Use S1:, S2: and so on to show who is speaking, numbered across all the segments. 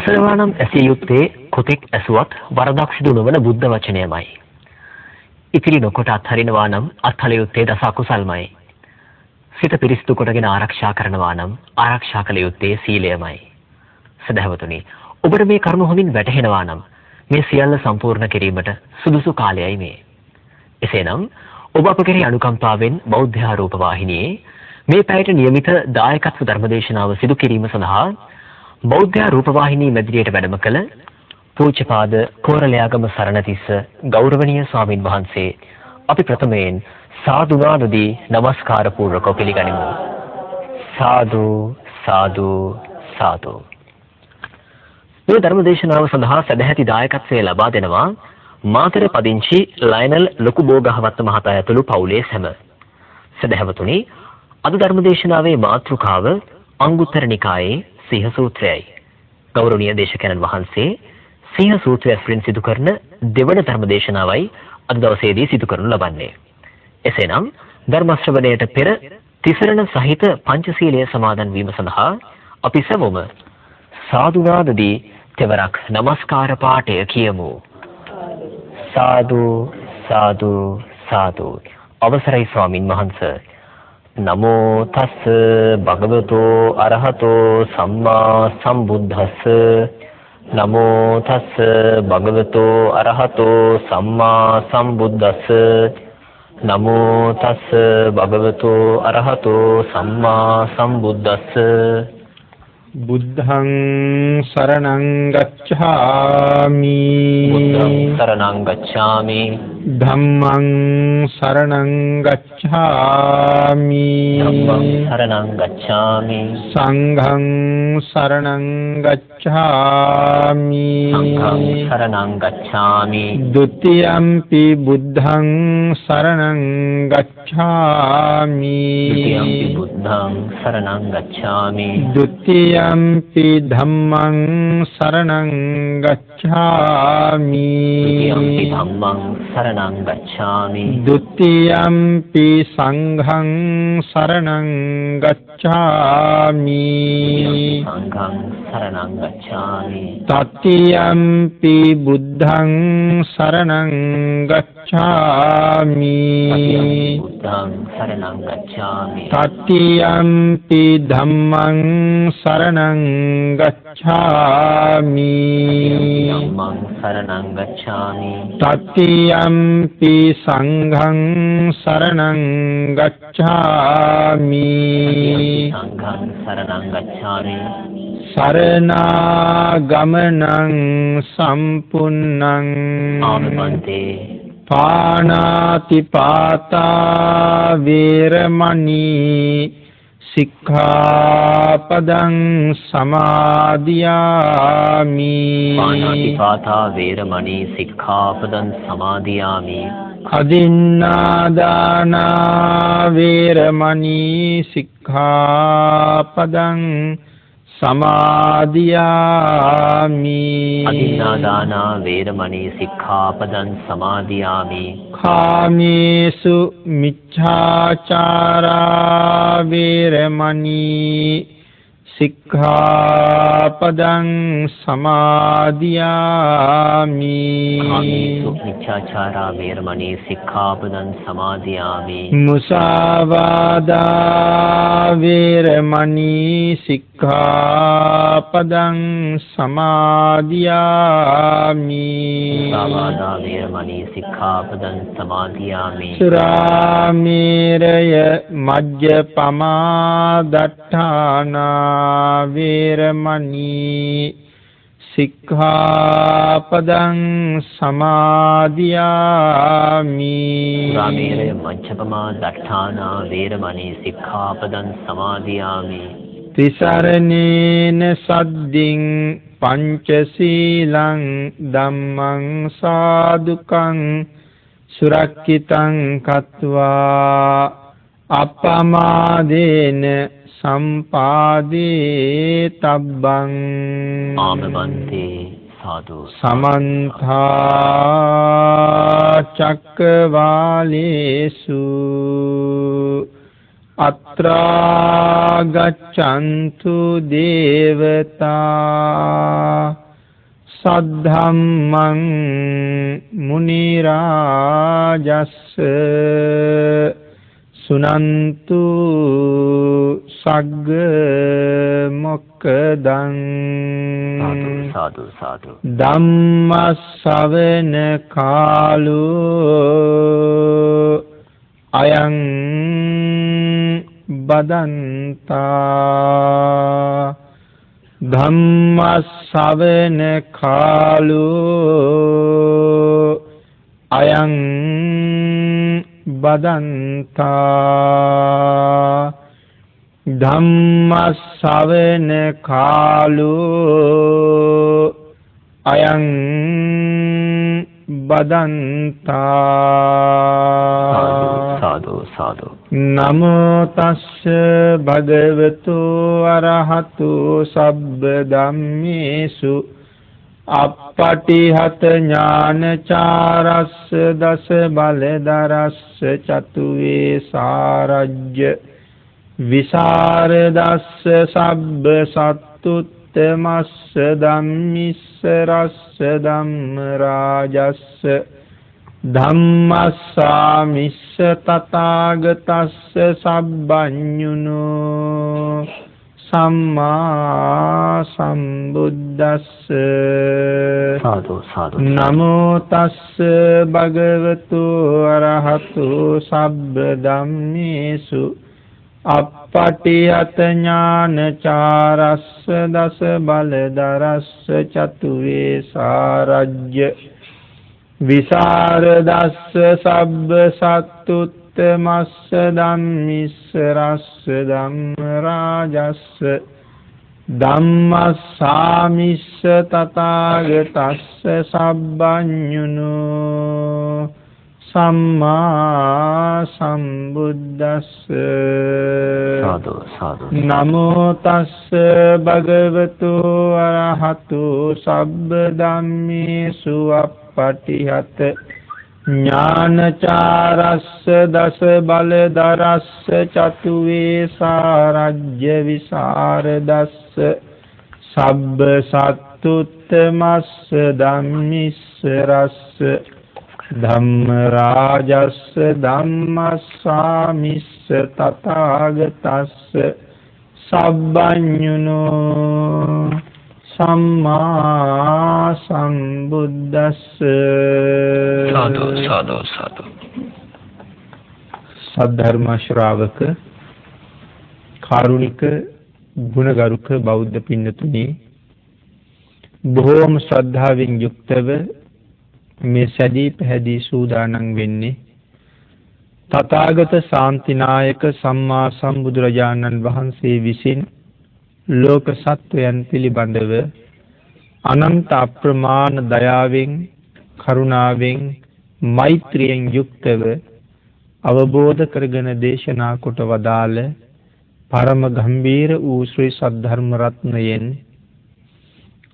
S1: අසනවා නම් ඇසිය යුත්තේ කොතෙක් ඇසුවත් වරදක් සිදු නොවන බුද්ධ වචනයමයි. ඉතිරි නොකොට අත්හරිනවා නම් අත්හල යුත්තේ දස අකුසල්මයි. සිත පිරිසිදු කොටගෙන ආරක්ෂා කරනවා නම් ආරක්ෂා කළ යුත්තේ සීලයමයි. සදහවතුනි, ඔබට මේ කරුණ හොඳින් වැටහෙනවා නම් මේ සියල්ල සම්පූර්ණ කිරීමට සුදුසු කාලයයි මේ. එසේනම් ඔබ අප කෙරෙහි අනුකම්පාවෙන් බෞද්ධ ආරෝප වාහිනියේ මේ පැයට නියමිත දායකත්ව ධර්මදේශනාව සිදු කිරීම සඳහා බෞද්ධ ආරෝප වාහිනී මැදිරියට වැඩම කළ පූජ්‍යපාද කෝරළයාගම සරණතිස්ස ගෞරවනීය ස්වාමින් වහන්සේ අපි ප්‍රථමයෙන් සාදුනාදදී নমස්කාර පූර්වකව පිළිගනිමු. සාදු සාදු සාදු. මේ ධර්මදේශනාව සඳහා සදැහැති දායකත්වය ලබා දෙනවා මාතර පදිංචි ලයනල් ලොකු බෝගහවත්ත මහතා ඇතුළු පවුලේ සැම. සදහැවතුනි, අද ධර්මදේශනාවේ මාතෘකාව අංගුත්තර නිකායේ සිංහ සූත්‍රයයි. ගෞරවනීය දේශකයන්න් වහන්සේ සිංහ සූත්‍රය ඇසුරින් සිදු කරන දෙවන ධර්මදේශනාවයි අද දවසේදී සිදු කරනු ලබන්නේ. එසේනම් ධර්ම ශ්‍රවණයට පෙර තිසරණ සහිත පංචශීලයේ සමාදන් වීම සඳහා අපි සැමොම සාදුනාදදී තෙවරක් নমස්කාර පාඨය කියමු. සාදු සාදු සාදු. අවසරයි ස්වාමින් වහන්සේ. නමෝ තස් භගවතෝ අරහතෝ සම්මා සම්බුද්දස්ස. නමෝ තස් භගවතෝ අරහතෝ සම්මා සම්බුද්දස්ස. නමෝ තස් භගවතෝ අරහතෝ සම්මා සම්බුද්දස්ස.
S2: බුද්ධං සරණං ගච්ඡාමි.
S1: බුද්ධං සරණං ගච්ඡාමි.
S2: ධම්මං සරණං ගච්ඡාමි.
S1: ධම්මං සරණං ගච්ඡාමි.
S2: සංඝං සරණං ගච්ඡාමි.
S1: සංඝං සරණං ගච්ඡාමි.
S2: ဒ ුතියම්පි බුද්ධං සරණං ගච්ඡාමි.
S1: ဒ ුතියම්පි බුද්ධං සරණං ගච්ඡාමි.
S2: ဒ ුතියම්පි ධම්මං සරණං ගච්ඡාමි.
S1: ဒ ුතියම්පි ධම්මං සරණං ගච්ඡාමි.
S2: ဒ ුතියම්පි සංඝං සරණං ගච්ඡාමි.
S1: සංඝං සරණං ගච්ඡාමි.
S2: තතියම්පි බුද්ධං සරණං ගච්ඡාමි.
S1: බුද්ධං සරණං ගච්ඡාමි.
S2: තතියම්පි ධම්මං සරණං ගච්ඡාමි.
S1: ධම්මං සරණං ගච්ඡාමි.
S2: තතියම්පි සංඝං සරණං ගච්ඡාමි.
S1: සංඝං සරණං ගච්ඡාමි.
S2: සරණාගමනං සම්පුන්නං
S1: ආමන්තේ.
S2: පාණාති පාතා වේරමණී සික්ඛාපදං සමාදියාමි.
S1: පාණාති පාතා වේරමණී සික්ඛාපදං සමාදියාමි.
S2: අදින්නාදානා වේරමණී සික්ඛාපදං සමාදියාමි.
S1: අදින්නාදානා වේරමණී සික්ඛාපදං සමාදියාමි.
S2: කාමේසු මිච්ඡාචාරා වේරමණී සික්ඛාපදං සමාදියාමි.
S1: කාමේසු මිච්ඡාචාරා වේරමණී සික්ඛාපදං සමාදියාමි.
S2: මුසාවාදා වේරමණී සික්ඛාපදං සමාදියාමි.
S1: මුසාවාදා වේරමණී සික්ඛාපදං සමාදියාමි.
S2: සුරාමේරය මජ්ජපමා දට්ඨානා වේරමණී සික්ඛාපදං සමාදියාමි.
S1: සුරාමේරය මජ්ජපමා දට්ඨානා වේරමණී සික්ඛාපදං සමාදියාමි.
S2: තිසරණේන සද්දින් පංචශීලං ධම්මං සාදුකං සුරක්ඛිතං කତ୍වා අපමාදේන සම්පාදේ තබ්බං.
S1: ආමන්තේ. සාදු.
S2: සමන්ත චක්කවාලේසු අත්‍රා ගච්ඡන්තු දේවතා සද්ධම්මං මුනි රාජස්ස සුනන්තු සග්ග මොක්ඛදං
S1: සාදු සාදු
S2: ධම්ම ශ්‍රවණ කාලෝ අයං බදන්තා ධම්ම ශ්‍රවණ කාලෝ අයං බදන්තා ධම්ම ශ්‍රවණ කාලෝ අයං බදන්තා
S1: සාදු සාදු
S2: නමෝ තස්ස භගවතු අරහතු සබ්බ ධම්මේසු අප්පටිහත ඥානචාරස්ස දස බලදරස්ස චතුවේ සාරජ්‍ය විසරදස්ස සබ්බ සත්තුත්තමස්ස ධම්මිස්සරස්ස ධම්ම රාජස්ස ධම්මස්සාමිස්ස තථාගතස්ස සබ්බඤුනෝ සම්මා සම්බුද්දස්ස
S1: සාදු සාදු
S2: නමෝ තස්ස භගවතු අරහතු සබ්බ ධම්මේසු අප්පටිහත ඥානචාරස්ස දස බලදරස්ස චතුවේ සාරජ්‍ය විසරදස්ස සබ්බ සත්තුත්තමස්ස ධම්මිස්සරස්ස ධම්ම රාජස්ස ධම්මස්සාමිස්ස තථාගතස්ස සබ්බඤුනෝ සම්මා සම්බුද්දස්ස
S1: සාදු සාදු
S2: නමෝ තස්ස භගවතු අරහතු සබ්බ ධම්මේසු අප්පටිහත ඥානචාරස්ස දස බලදරස්ස චතුවේ සාරජ්‍ය විසරදස්ස සබ්බ සත්තුත්තමස්ස ධම්මිස්සරස්ස ධම්ම රාජස්ස ධම්මස්සාමිස්ස තථාගතස්ස සබ්බඤුනෝ සම්මා සම්බුද්දස්ස
S1: සාදු සාදු සාදු
S2: සද්ධර්ම ශ්‍රාවක කාරුණික ගුණගරුක බෞද්ධ පින්නතුනි බොහෝම ශ්‍රද්ධාවෙන් යුක්තව මේ සැදී පැහැදී සූදානම් වෙන්නේ තථාගත ශාන්තිනායක සම්මා සම්බුදුරජාණන් වහන්සේ විසින් ලෝක සත්වයන් පිළිබඳව අනන්ත අප්‍රමාණ දයාවෙන් කරුණාවෙන් මෛත්‍රියෙන් යුක්තව අවබෝධ කරගෙන දේශනා කොට වදාළ පරම ගම්බීර වූ ශ්‍රී සද්ධර්ම රත්නයෙන්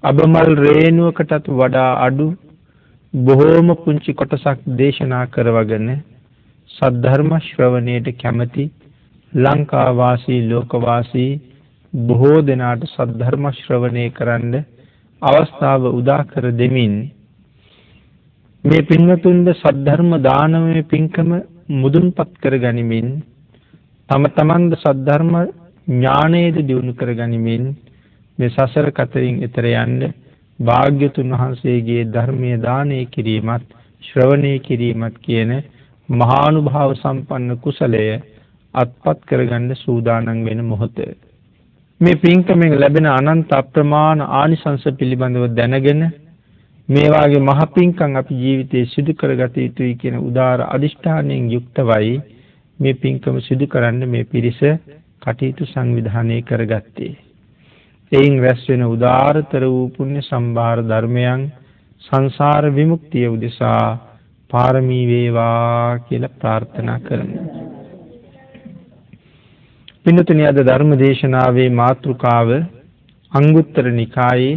S2: අබමල් රේණුවකටත් වඩා අඩු බොහෝම පුංචි කොටසක් දේශනා කරවගෙන සද්ධර්ම ශ්‍රවණයට කැමැති ලංකා වාසී ලෝක වාසී බොහෝ දෙනාට සද්ධර්ම ශ්‍රවණය කරන්න අවස්ථාව උදා කර දෙමින් මේ පින්වතුන්ද සද්ධර්ම දානමය පින්කම මුදුන්පත් කර ගනිමින් තම තමන්ද සද්ධර්ම ඥානයේද දියුණු කර ගනිමින් මේ සසර කතරින් එතර යන්න භාග්‍යතුන් වහන්සේගේ ධර්මයේ දානය කිරීමත් ශ්‍රවණය කිරීමත් කියන මහානුභාව සම්පන්න කුසලය අත්පත් කරගන්න සූදානම් වෙන මොහොත මේ පින්කමෙන් ලැබෙන අනන්ත අප්‍රමාණ ආනිසංස පිළිබඳව දැනගෙන මේ වාගේ මහ පින්කම් අපි ජීවිතයේ සිදු කරගත යුතුයි කියන උදාර අදිෂ්ඨානයෙන් යුක්තවයි මේ පින්කම සිදු කරන්න මේ පිරිස කටයුතු සංවිධානය කරගත්තේ. එයින් රැස් වෙන උදාරතර වූ පුණ්‍ය සම්භාර ධර්මයන් සංසාර විමුක්තිය උදෙසා පාරමී වේවා කියලා ප්‍රාර්ථනා කරමු. පින්තුනි අද ධර්ම දේශනාවේ මාතෘකාව අංගුත්තර නිකායේ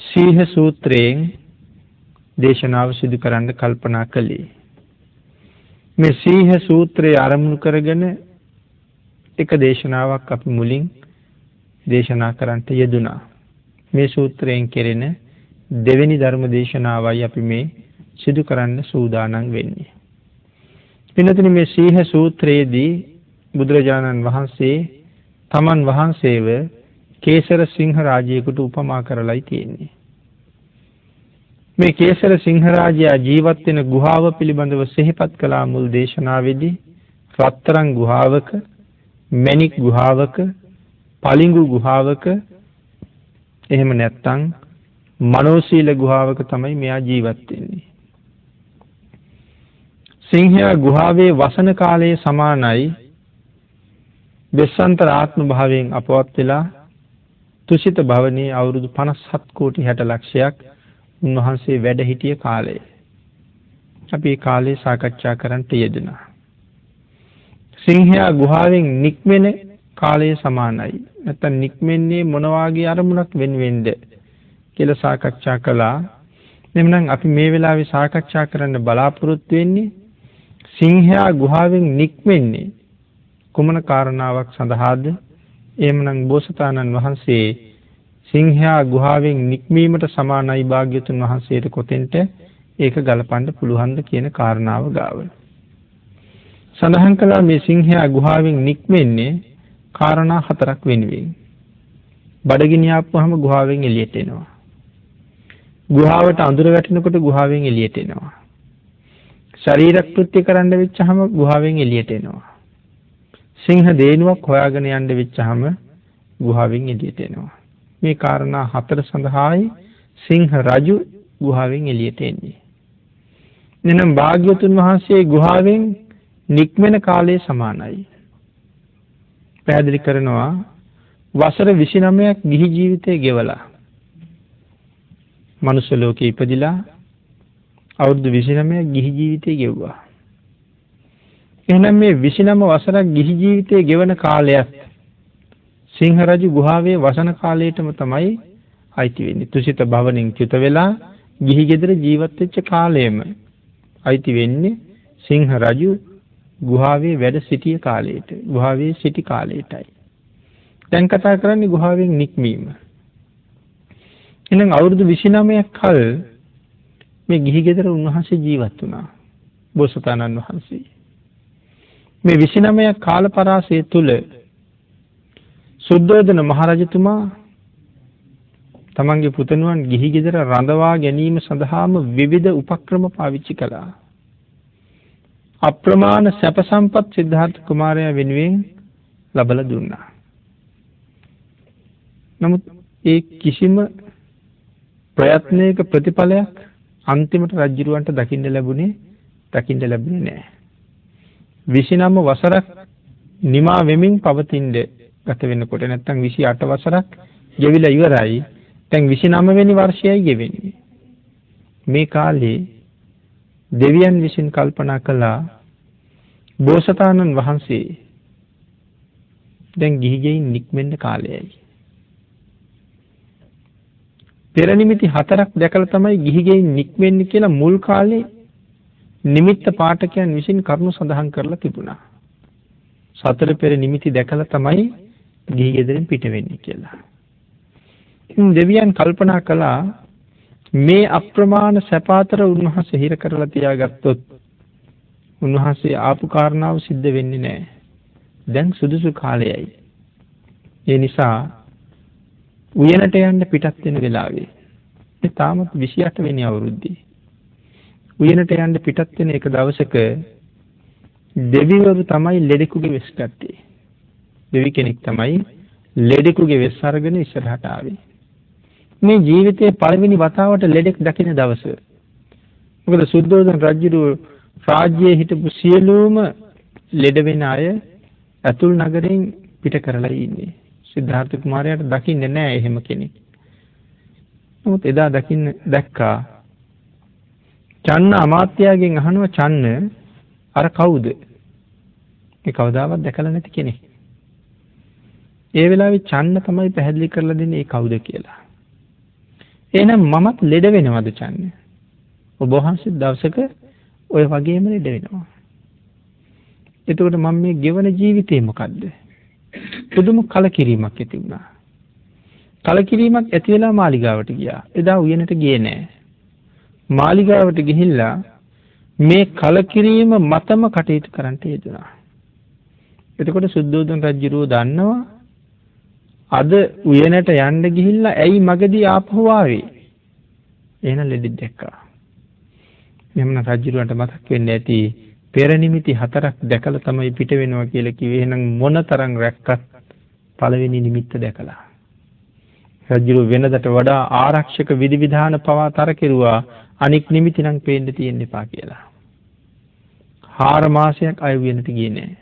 S2: සීහ සූත්‍රයෙන් දේශනාව සිදු කරන්න කල්පනා කළේ. මේ සීහ සූත්‍රය ආරම්භ කරගෙන එක දේශනාවක් අපි මුලින් දේශනා කරන්නට යෙදුනා. මේ සූත්‍රයෙන් කෙරෙන දෙවෙනි ධර්ම දේශනාවයි අපි මේ සිදු කරන්න සූදානම් වෙන්නේ. පින්නතුනි, මේ සීහ සූත්‍රයේදී බුදුරජාණන් වහන්සේ තමන් වහන්සේව කේසර සිංහ රාජයෙකුට උපමා කරලායි තියෙන්නේ. මේ කේසර සිංහ රාජයා ජීවත් වෙන ගුහාව පිළිබඳව සිහිපත් කළා මුල් දේශනාවේදී. රත්තරන් ගුහාවක, මණික් ගුහාවක, පලිඟු ගුහාවක, එහෙම නැත්නම් මනෝශීල ගුහාවක තමයි මෙයා ජීවත් වෙන්නේ. සිංහයා ගුහාවේ වසන කාලයේ සමානයි බෙස්සන්තර ආත්ම භාවයෙන් අපවත් වෙලා තුසිත භවනයේ අවුරුදු 57 කෝටි 60 ලක්ෂයක් උන්වහන්සේ වැඩ සිටිය කාලය. අපි මේ කාලේ සාකච්ඡා කරන්නට යෙදුණා. සිංහයා ගුහාවෙන් නික්මෙන කාලය සමානයි. නැත්නම් නික්මෙන්නේ මොන වාගේ අරමුණක් වෙනුවෙන්ද කියලා සාකච්ඡා කළා. එhmenan අපි මේ වෙලාවේ සාකච්ඡා කරන්න බලාපොරොත්තු වෙන්නේ සිංහයා ගුහාවෙන් නික්මෙන්නේ කුමන කාරණාවක් සඳහාද? එhmenan බෝසතාණන් වහන්සේ සිංහයා ගුහාවෙන් නික්මීමට සමානයි භාග්‍යතුන් වහන්සේට කොතෙන්ට ඒක ගලපන්න පුළුවන්ද කියන කාරණාව ගාව. සඳහන් කළා මේ සිංහයා ගුහාවෙන් නික්මෙන්නේ කාරණා 4ක් වෙනුවෙන්. බඩගිනි ආපුවම ගුහාවෙන් එළියට එනවා. ගුහාවට අඳුර වැටෙනකොට ගුහාවෙන් එළියට එනවා. ශරීර කෘත්‍ය කරන්න වෙච්චහම ගුහාවෙන් එළියට එනවා. සිංහ දේනුවක් හොයාගෙන යන්න වෙච්චහම ගුහාවෙන් එළියට එනවා. මේ කාරණා 4 සඳහායි සිංහ රජු ගුහාවෙන් එළියට එන්නේ. එනම් භාග්‍යවතුන් වහන්සේ ගුහාවෙන් නික්මෙන කාලයේ සමානයි. පැහැදිලි කරනවා වසර 29ක් ගිහි ජීවිතය ගෙවලා මනුෂ්‍ය ලෝකේ ඉපදිලා අවුරුදු 29ක් ගිහි ජීවිතය ගෙවුවා. එහෙනම් මේ 29 වසරක් ගිහි ජීවිතය ගෙවන කාලයත් සිංහ රජු ගුහාවේ වසන කාලයටම තමයි අයිති වෙන්නේ. තුසිත භවණෙන් චුත වෙලා ගිහි ගෙදර ජීවත් වෙච්ච කාලයම අයිති වෙන්නේ සිංහ රජු ගුහාවේ වැඩ සිටිය කාලයට, ගුහාවේ සිටි කාලයටයි. දැන් කතා කරන්නේ ගුහාවෙන් නික්මීම. එහෙනම් අවුරුදු 29ක් කල මේ ගිහි ගෙදර උන්වහන්සේ ජීවත් වුණා. බෝසතාණන් වහන්සේ. මේ 29ක් කාල පරාසය තුල සුද්ධෝදන මහරජතුමා තමන්ගේ පුතණුවන් ගිහි ගෙදර රඳවා ගැනීම සඳහාම විවිධ උපක්‍රම පාවිච්චි කළා. අප්‍රමාණ සැප සම්පත් සිද්ධාර්ථ කුමාරයා වෙනුවෙන් ලබලා දුන්නා. නමුත් ඒ කිසිම ප්‍රයත්නයක ප්‍රතිඵලයක් අන්තිමට රජුරවන්ට දකින්න ලැබුණේ නැහැ. 29 වසරක් නිමා වෙමින් පවතින ගත වෙනකොට නැත්නම් 28 වසරක් ගෙවිලා ඉවරයි. දැන් 29 වෙනි වර්ෂයයි ගෙවෙන්නේ. මේ කාලේ දෙවියන් විසින් කල්පනා කළා බෝසතාණන් වහන්සේ දැන් ගිහි ගෙයින් නික්මෙන්න කාලයයි. පෙර නිමිති 4ක් දැකලා තමයි ගිහි ගෙයින් නික්මෙන්නේ කියලා මුල් කාලේ නිමිත්ත පාඨකයන් විසින් කරුණු සඳහන් කරලා තිබුණා. 4 පෙර නිමිති දැකලා තමයි ගිහි ගෙදරින් පිට වෙන්නේ කියලා. දෙවියන් කල්පනා කළා මේ අප්‍රමාණ සැප අතර උන්වහන්සේ හිර කරලා තියාගත්තොත් උන්වහන්සේ ආපු කාරණාව සිද්ධ වෙන්නේ නැහැ. දැන් සුදුසු කාලයයි. ඒ නිසා උයනට යන්න පිටත් වෙන වෙලාවේ මේ තාමත් 28 වෙනි අවුරුද්දේ උයනට යන්න පිටත් වෙන එක දවසක දෙවිවරු තමයි ලෙඩෙකුගේ වෙස් ගත්තේ. දෙවි කෙනෙක් තමයි ලෙඩෙකුගේ වෙස් අරගෙන ඉස්සරහට ආවේ. මේ ජීවිතයේ පළවෙනි වතාවට ලෙඩෙක් දකින දවස. මොකද සුද්ධෝදන රජු රාජ්‍යයේ හිටපු සියලුම ලෙඩ වෙන අය අතුල් නගරෙන් පිට කරලා ඉන්නේ. සිද්ධාර්ථ කුමාරයාට දකින්නේ නැහැ එහෙම කෙනෙක්. නමුත් එදා දැක්කා. චන්න අමාත්‍යාගෙන් අහනවා චන්න අර කවුද? මේ කවදාවත් දැකලා නැති කෙනෙක්. ඒ වෙලාවේ චන්න තමයි පැහැදිලි කරලා දෙන්නේ ඒ කවුද කියලා. එහෙනම් මමත් ලෙඩ වෙනවද චන්න? ඔබ වහන්සේ දවසක ඔය වගේම ලෙඩ වෙනවා. එතකොට මම මේ ගෙවන ජීවිතේ මොකද්ද? පුදුම කලකිරීමක් ඇති වුණා. කලකිරීමක් ඇති වෙලා මාලිගාවට ගියා. එදා උයනට ගියේ නෑ. මාලිගාවට ගිහිල්ලා මේ කලකිරීම මතම කටයුතු කරන්න යෙදුණා. එතකොට සුද්ධෝදන රජුරෝ දන්නවා අද උයනට යන්න ගිහිල්ලා ඇයි මගදී ආපහු ආවේ? එහෙනම් ලෙඩ දැක්කා. එhmenan රජුරවන්ට මතක් වෙන්නේ ඇති පෙර නිමිති 4ක් දැකලා තමයි පිට වෙනවා කියලා කිව්වේ. එහෙනම් මොනතරම් රැක්කත් පළවෙනි නිමිත්ත දැකලා. රජුරෝ වෙනදට වඩා ආරක්ෂක විධිවිධාන පවා තර කෙරුවා. අනික් නිමිති නම් පේන්න තියෙන්න එපා කියලා. 4 මාසයක් අය උයනට ගියේ නෑ.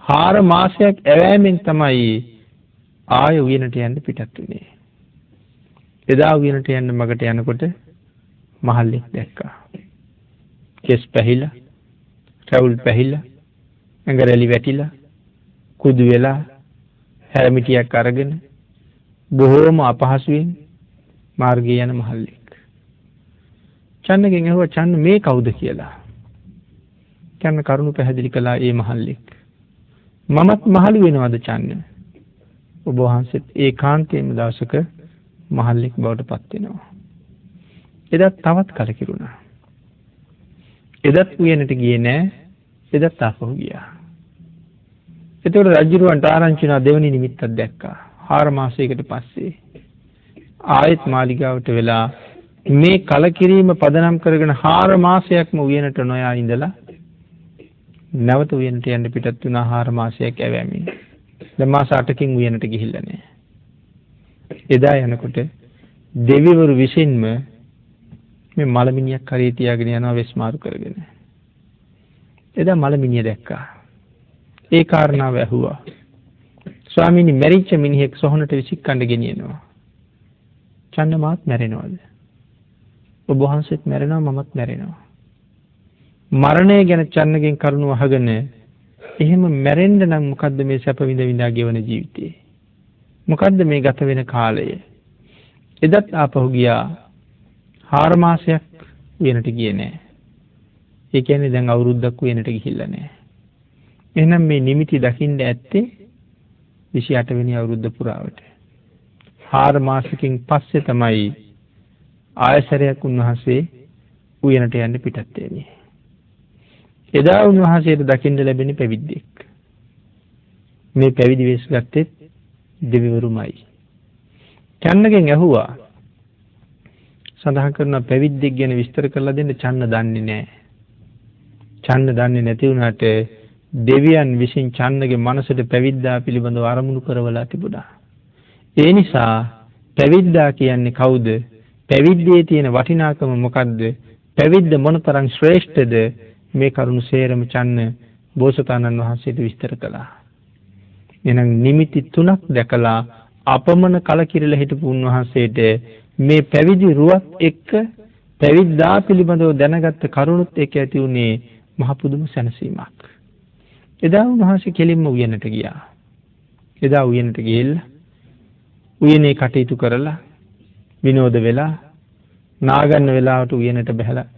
S2: 4 මාසයක් ඇවෑමෙන් තමයි ආය උයනට යන්න පිටත් වුණේ. එදා උයනට යන්න මගට යනකොට මහල්ලෙක් දැක්කා. කෙස් පැහිලා, රැවුල් පැහිලා, ඇඟරලි වැටිලා, කුදු වෙලා, හැරමිටියක් අරගෙන බොහෝම අපහසුයෙන් මාර්ගයේ යන මහල්ලෙක්. චන්නගෙන් ඇහුවා චන්න මේ කවුද කියලා. චන්න කරුණු පැහැදිලි කළා ඒ මහල්ලෙක්. මමත් මහලු වෙනවද චන්න? ඔබ වහන්සේත් ඒකාන්තයෙන්ම දවසක මහල්ලෙක් බවට පත් වෙනවා. එදත් තවත් කලකිරුණා. එදත් උයනට ගියේ නෑ. එදත් ආපහු ගියා. එතකොට රජුරවන්ට ආරංචි වුණා දෙවෙනි නිමිත්තක් දැක්කා. 4 මාසයකට පස්සේ ආයෙත් මාලිගාවට වෙලා මේ කලකිරීම පදනම් කරගෙන 4 මාසයක්ම උයනට නොයා ඉඳලා නැවත උයනට යන්න පිටත් වුණා 4 මාසයක් ඇවෑමෙන්. දැන් මාස 8කින් උයනට ගිහිල්ලා නැහැ. එදා යනකොට දෙවිවරු විසින්ම මේ මලමිනියක් කරේ තියාගෙන යනවා වෙස්මාරු කරගෙන. එදා මලමිනිය දැක්කා. ඒ කාරණාව ඇහුවා. ස්වාමීනි මැරිච්ච මිනිහෙක් සොහනට විසිකන්න ගෙනියනවා. චන්න මාත් මැරෙනවද? ඔබ වහන්සේත් මැරෙනවා මමත් මැරෙනවා. මරණය ගැන චන්නගෙන් කරුණු අහගෙන එහෙම මැරෙන්න නම් මොකද්ද මේ සැප විඳ විඳා ගෙවන ජීවිතේ? මොකද්ද මේ ගත වෙන කාලය? එදත් ආපහු ගියා 4 මාසයක් උයනට ගියේ නෑ. ඒ කියන්නේ දැන් අවුරුද්දක් උයනට ගිහිල්ලා නෑ. එහෙනම් මේ නිමිති දකින්න ඇත්තේ 28 වෙනි අවුරුද්ද පුරාවට. 4 මාසකින් පස්සේ තමයි ආයසරයක් උන්වහන්සේ උයනට යන්න පිටත් වෙන්නේ. එදා උන්වහන්සේට දකින්න ලැබෙන්නේ පැවිද්දෙක්. මේ පැවිදි වෙස් ගත්තේ දෙවිවරුමයි. චන්නගෙන් ඇහුවා සඳහන් කරන පැවිද්දෙක් ගැන විස්තර කරලා දෙන්න චන්න දන්නේ නැහැ. චන්න දන්නේ නැති වුණාට දෙවියන් විසින් චන්නගේ මනසට පැවිද්දා පිළිබඳව අරමුණු කරවලා තිබුණා. ඒ නිසා පැවිද්දා කියන්නේ කවුද? පැවිද්දේ තියෙන වටිනාකම මොකද්ද? පැවිද්ද මොනතරම් ශ්‍රේෂ්ඨද? මේ කරුණු සේරම චන්න බෝසතාණන් වහන්සේට විස්තර කළා. එහෙනම් නිමිති 3ක් දැකලා අපමණ කලකිරලා හිටපු උන්වහන්සේට මේ පැවිදි රුවත් එක්ක පැවිද්දා පිළිබඳව දැනගත්ත කරුණුත් එක්ක ඇති වුණේ මහ පුදුම සැනසීමක්. එදා උන්වහන්සේ කෙලින්ම උයනට ගියා. එදා උයනට ගිහිල්ලා උයනේ කටයුතු කරලා විනෝද වෙලා නාගන්න වෙලාවට උයනට බැහැලා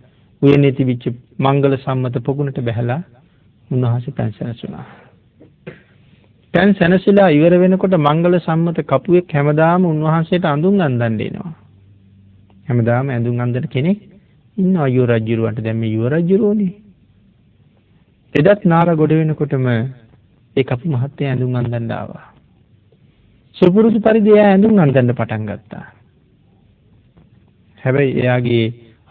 S2: උයනේ තිබිච්ච මංගල සම්මත පොකුණට බැහැලා උන්වහන්සේ පෑන් සැනසුණා. පෑන් සැනසීලා ඉවර වෙනකොට මංගල සම්මත කපුවෙක් හැමදාම උන්වහන්සේට අඳුන් අඳන් දෙනවා. හැමදාම ඇඳුම් අඳින කෙනෙක් ඉන්නවා යුව රජුරවන්ට. දැන් මේ යුව රජුරෝනේ. එදත් නාර ගොඩ වෙනකොටම ඒ කපු මහත්තයා ඇඳුම් අඳින්න ආවා. සුපුරුදු පරිදි එයා ඇඳුම් අඳින්න පටන් ගත්තා. හැබැයි එයාගේ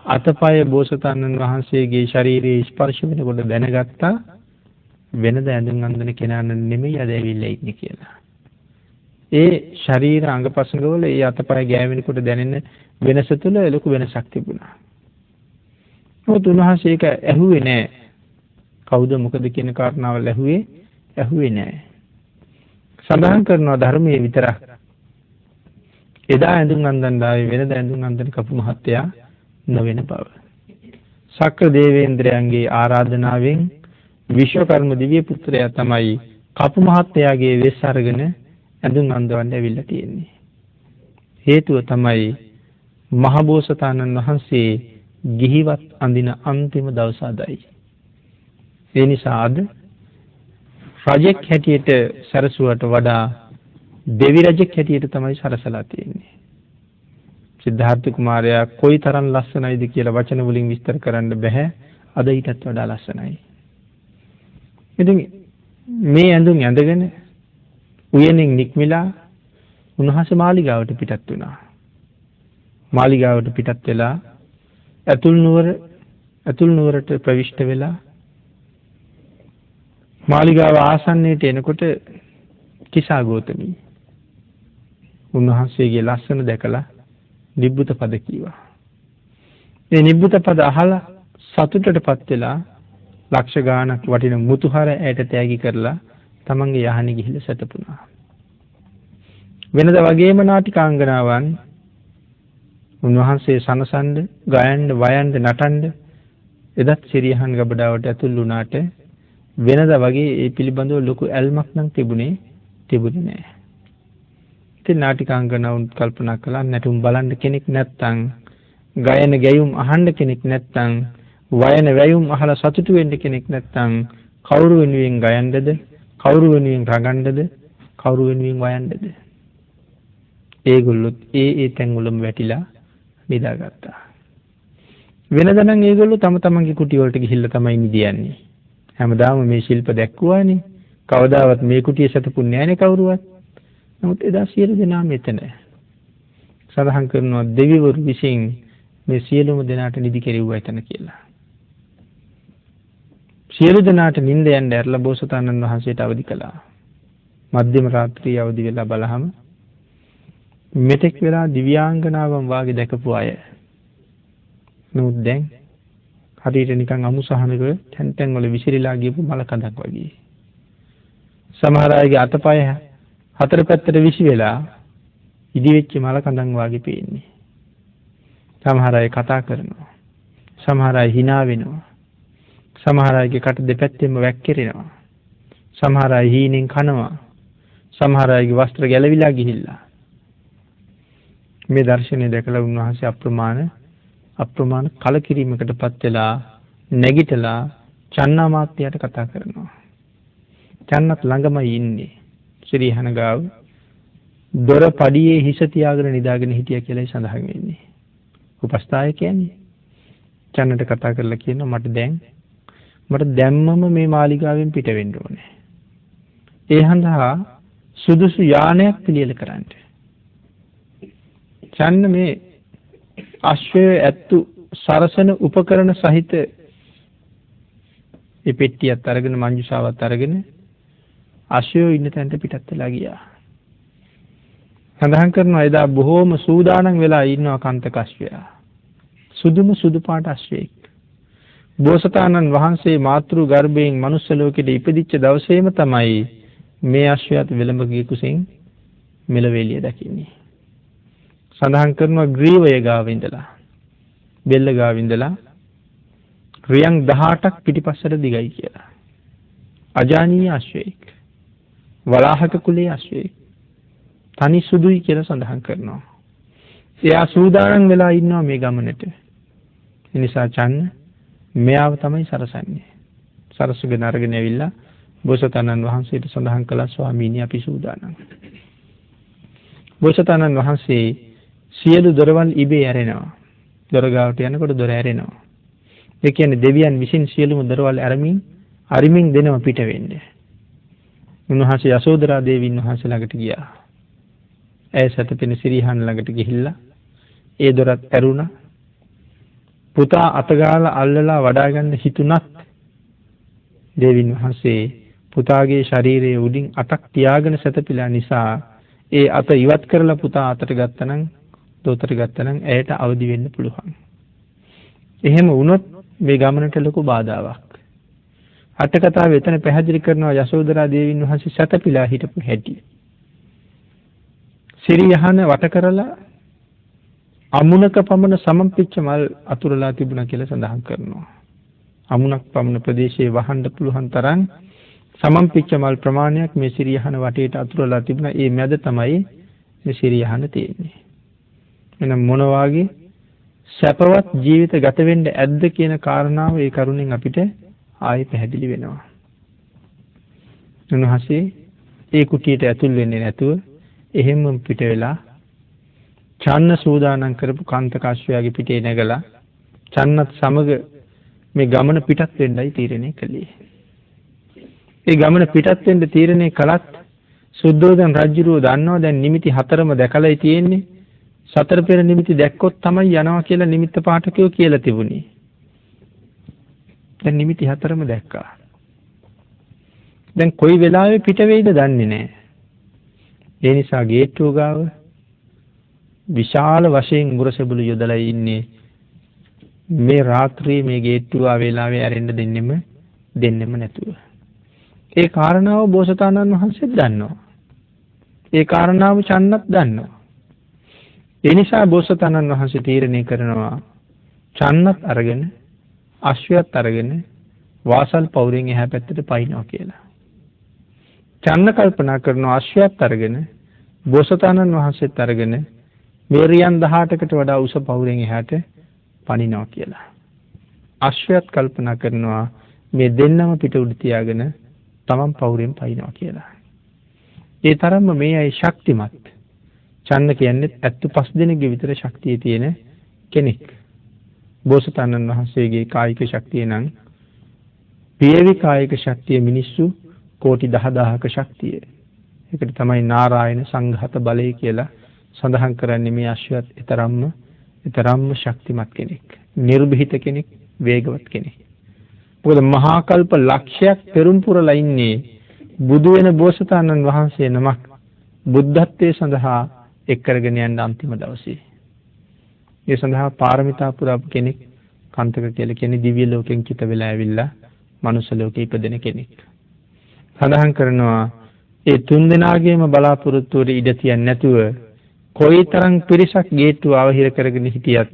S2: අතපය බෝසතාණන් වහන්සේගේ ශරීරයේ ස්පර්ශ වෙනකොට දැනගත්තා වෙනද ඇඳුම් අඳින කෙනා නෙමෙයි අද ඇවිල්ලා ඉන්නේ කියලා. ඒ ශරීර අංගපසංගවල ඒ අතපය ගෑවෙනකොට දැනෙන වෙනස තුළ ලොකු වෙනසක් තිබුණා. මොකද උන්වහන්සේ ඒක ඇහුවේ නෑ. කවුද මොකද කියන කාරණාවල් ඇහුවේ නෑ. සඳහන් කරනවා ධර්මයේ විතරක් එදා ඇඳුම් අඳින්න ආවේ වෙනද ඇඳුම් අඳින කපු මහත්තයා නොවන බව. සක්‍ර දේවේන්ද්‍රයන්ගේ ආරාධනාවෙන් විශ්වකර්ම දිව්‍ය පුත්‍රයා තමයි කපු මහත්තයාගේ වෙස් අරගෙන ඇඳුම් අඳවන්න ඇවිල්ලා තියෙන්නේ. හේතුව තමයි මහබෝසතාණන් වහන්සේ ගිහිවත් අඳින අන්තිම දවස අදයි. ඒ නිසා අද රජෙක් හැටියට සරසුවට වඩා දෙවි රජෙක් හැටියට තමයි සරසලා තියෙන්නේ. සිද්ධාර්ථ කුමාරයා කොයිතරම් ලස්සනයිද කියලා වචන වලින් විස්තර කරන්න බෑ. අද ඊටත් වඩා ලස්සනයි. ඉතින් මේ ඇඳුම් ඇඳගෙන උයනෙන් නික්මිලා උන්වහන්සේ මාලිගාවට පිටත් වුණා. මාලිගාවට පිටත් වෙලා ඇතුල් නුවරට ප්‍රවිෂ්ඨ වෙලා මාලිගාව ආසන්නයට එනකොට කිසා ගෝතමී උන්වහන්සේගේ ලස්සන දැකලා නිබ්බුත පද කීවා. ඒ නිබ්බුත පද අහලා සතුටටපත් වෙලා ලක්ෂ ගාණක් වටින මුතුහර ඇයට තෑගි කරලා තමන්ගේ යහනේ ගිහිල්ලා සැතපුණා. වෙනද වගේම නාටිකාංගනාවන් උන්වහන්සේ සනසන්න, ගයන්න, වයන්න, නටන්න එදත් සිරියහන් ගබඩාවට ඇතුල් වුණාට වෙනද වගේ ඒ පිළිබඳව ලොකු ඇල්මක් නම් තිබුණේ නැහැ. ඉතින් නාටිකාංගනාවුන් කල්පනා කළා නැටුම් බලන්න කෙනෙක් නැත්තම්, ගයන ගැයුම් අහන්න කෙනෙක් නැත්තම්, වයන වැයුම් අහලා සතුටු වෙන්න කෙනෙක් නැත්තම් කවුරු වෙනුවෙන් ගයන්නද, කවුරු වෙනුවෙන් රඟන්නද, කවුරු වෙනුවෙන් වයන්නද? ඒගොල්ලොත් ඒ තැන්වලම වැටිලා නිදාගත්තා. වෙනදනම් ඒගොල්ලෝ තම තමන්ගේ කුටි වලට ගිහිල්ලා තමයි නිදියන්නේ. හැමදාම මේ ශිල්ප දැක්කුවානේ. කවදාවත් මේ කුටිය සතපුන්නේ නැහැනේ කවුරුවත්. නමුත් එදා සියලු දෙනා මෙතන. සඳහන් කරනවා දෙවිවරු විසින් මේ සියලුම දෙනාට නිදි කෙරෙව්වා එතන කියලා. සියලු දෙනාට නිින්ද යන්න ඇරලා බෝසතාණන් වහන්සේට අවදි කළා. මධ්‍යම රාත්‍රියේ අවදි වෙලා බලහම මෙතෙක් වෙලා දිව්‍යාංගනාවන් වාගේ දැකපු අය නමුත් දැන් හරියට නිකන් අමු සහනක තැන් වල විසිරීලා ගියපු මල කඳක් වගේ. සමහර අයගේ අතපය හතර පැත්තට විසි වෙලා ඉදි වෙච්ච මල කඳන් වාගේ පේන්නේ. සමහර අය කතා කරනවා. සමහර අය hina වෙනවා. සමහර අයගේ කට දෙපැත්තෙම වැක්කිරෙනවා. සමහර අය හීනෙන් කනවා. සමහර අයගේ වස්ත්‍ර ගැලවිලා ගිහිල්ලා. මේ දර්ශනය දැකලා උන්වහන්සේ අප්‍රමාණ කලකිරීමකටපත් වෙලා නැගිටලා චන්නාමාත්‍යයට කතා කරනවා. චන්නත් ළඟමයි ඉන්නේ. ශ්‍රීහන ගාව දොර පඩියේ හිස තියාගෙන නිදාගෙන හිටියා කියලායි සඳහන් වෙන්නේ. උපස්ථායකයන්නේ. චන්නට කතා කරලා කියනවා මට දැම්මම මේ මාලිගාවෙන් පිට වෙන්න ඕනේ. ඒ හන්දා සුදුසු යානයක් පිළියෙල කරන්න. චන්න මේ අශ්වය ඇත්තු සරසන උපකරණ සහිත ඒ පෙට්ටියත් අරගෙන මංජුසාවත් අරගෙන අශ්වය ඉන්න තැනට පිටත් වෙලා ගියා. සඳහන් කරනවා එදා බොහෝම සූදානම් වෙලා ඉන්නවා කන්තක අශ්වයා. සුදු පාට අශ්වයෙක්. බෝසතාණන් වහන්සේ මාතෘ ගර්භයෙන් මනුස්ස ලෝකෙට ඉපදිච්ච දවසේම තමයි මේ අශ්වයාත් විලඹගේ කුසෙන් මෙලවෙලිය දකින්නේ. සඳහන් කරනවා ග්‍රීවය ගාව ඉඳලා බෙල්ල ගාව ඉඳලා රියන් 18ක් පිටිපස්සට දිගයි කියලා. අජානීය අශ්වයෙක්. වලාහක කුලයේ අශ්වයෙක්. තනි සුදුයි කියලා සඳහන් කරනවා. එයා සූදානම් වෙලා ඉන්නවා මේ ගමනට. ඒ නිසා චන්න මෙයාව තමයි සරසන්නේ. සරසුගෙන අරගෙන ඇවිල්ලා බෝසතාණන් වහන්සේට සඳහන් කළා ස්වාමීනි අපි සූදානම්. බෝසතාණන් වහන්සේ සියලු දොරවල් ඉබේ ඇරෙනවා. දොර ගාවට යනකොට දොර ඇරෙනවා. ඒ කියන්නේ දෙවියන් විසින් සියලුම දොරවල් අරිමින් දෙනව පිට වෙන්නේ. උන්වහන්සේ යසෝදරා දේවීන් වහන්සේ ළඟට ගියා. ඇය සතපෙන සිරිහන් ළඟට ගිහිල්ලා ඒ දොරත් ඇරුණා. පුතා අතගාලා අල්ලලා වඩා ගන්න හිතුණත් දේවීන් වහන්සේ පුතාගේ ශරීරයේ උඩින් අතක් තියාගෙන සතපිලා නිසා ඒ අත ඉවත් කරලා පුතා අතට ගත්තනම් දොතට ගත්තනම් ඇයට අවදි වෙන්න පුළුවන්. එහෙම වුණොත් මේ ගමනට ලොකු බාධාවක්. අට කතාවේ එතන පැහැදිලි කරනවා යසෝදරා දේවීන් වහන්සේ සතපිලා හිටපු හැටි. සිරියහන වට කරලා අමුණක පමණ සමම්පිච්ච මල් අතුරලා තිබුණා කියලා සඳහන් කරනවා. අමුණක් පමණ ප්‍රදේශයේ වහන්න පුළුවන් තරම් සමම්පිච්ච මල් ප්‍රමාණයක් මේ සිරියහන වටේට අතුරලා තිබුණා. ඒ මැද තමයි මේ සිරියහන තියෙන්නේ. එහෙනම් මොන වාගේ සැපවත් ජීවිත ගත වෙන්න ඇද්ද කියන කාරණාව ඒ කරුණෙන් අපිට ආයෙ පැහැදිලි වෙනවා. උන්වහන්සේ ඒ කුටියට ඇතුල් වෙන්නේ නැතුව එහෙම පිට වෙලා චන්න සූදානම් කරපු කාන්තකාශ්‍යයාගේ පිටේ නැගලා චන්නත් සමග මේ ගමන පිටත් වෙන්නයි තීරණය කළේ. ඒ ගමන පිටත් වෙන්න තීරණය කළත් සුද්ධෝදන රජුරෝ දන්නවා දැන් නිමිති 4ම දැකලායි තියෙන්නේ. සතර පෙර නිමිති දැක්කොත් තමයි යනවා කියලා නිමිත්ත පාඨකයෝ කියලා තිබුණේ. දැන් නිමිති 4ම දැක්කා. දැන් කොයි වෙලාවෙ පිට වෙයිද දන්නේ නැහැ. ඒ නිසා ගේට්ටුව ගාව විශාල වශයෙන් මුරසෙබළු යොදලා ඉන්නේ. මේ රාත්‍රියේ මේ ගේට්ටුව ආ වෙලාවේ ඇරෙන්න දෙන්නෙම නැතුව. ඒ කාරණාව බෝසතාණන් වහන්සේත් දන්නවා. ඒ කාරණාව චන්නත් දන්නවා. ඒ නිසා බෝසතාණන් වහන්සේ තීරණය කරනවා චන්නත් අරගෙන අශ්වයත් අරගෙන වාසල් පවුරෙන් එහා පැත්තට පයින්නවා කියලා. චන්න කල්පනා කරනවා අශ්වයත් අරගෙන බෝසතාණන් වහන්සේත් අරගෙන මේරියන් 18කට වඩා උස පවුරෙන් එහාට පනිනවා කියලා. අශ්වයත් කල්පනා කරනවා මේ දෙන්නම පිට උඩ තියාගෙන තමන් පවුරෙන් පයින්නවා කියලා. ඒ තරම්ම මේ අය ශක්තිමත්. චන්න කියන්නේ 75 දෙනෙක්ගේ විතර ශක්තිය තියෙන කෙනෙක්. බෝසතාණන් වහන්සේගේ කායික ශක්තිය නම් පියවි කායික ශක්තිය මිනිස්සු කෝටි 10000ක ශක්තිය. ඒකට තමයි නාරායන සංඝාත බලය කියලා සඳහන් කරන්නේ. මේ අශ්වයත් ඊතරම්ම ශක්තිමත් කෙනෙක්. නිර්භීත කෙනෙක්, වේගවත් කෙනෙක්. මොකද මහා කල්ප ලක්ෂයක් පෙරම් පුරලා ඉන්නේ බුදු වෙන බෝසතාණන් වහන්සේ නමක් බුද්ධත්වයේ සඳහා එක් කරගෙන යන අන්තිම දවසේ. ඒ සඳහා පාරමිතා පුරාපු කෙනෙක් කන්තක කියලා කියන්නේ දිව්‍ය ලෝකෙන් චිත වෙලා ඇවිල්ලා මනුෂ්‍ය ලෝකෙ ඉපදෙන කෙනෙක්. සඳහන් කරනවා ඒ තුන් දෙනාගේම බලාපොරොත්තු වල ඉඩ තියන්නේ නැතුව කොයිතරම් පිරිසක් ගේට්ටුව අවහිර කරගෙන හිටියත්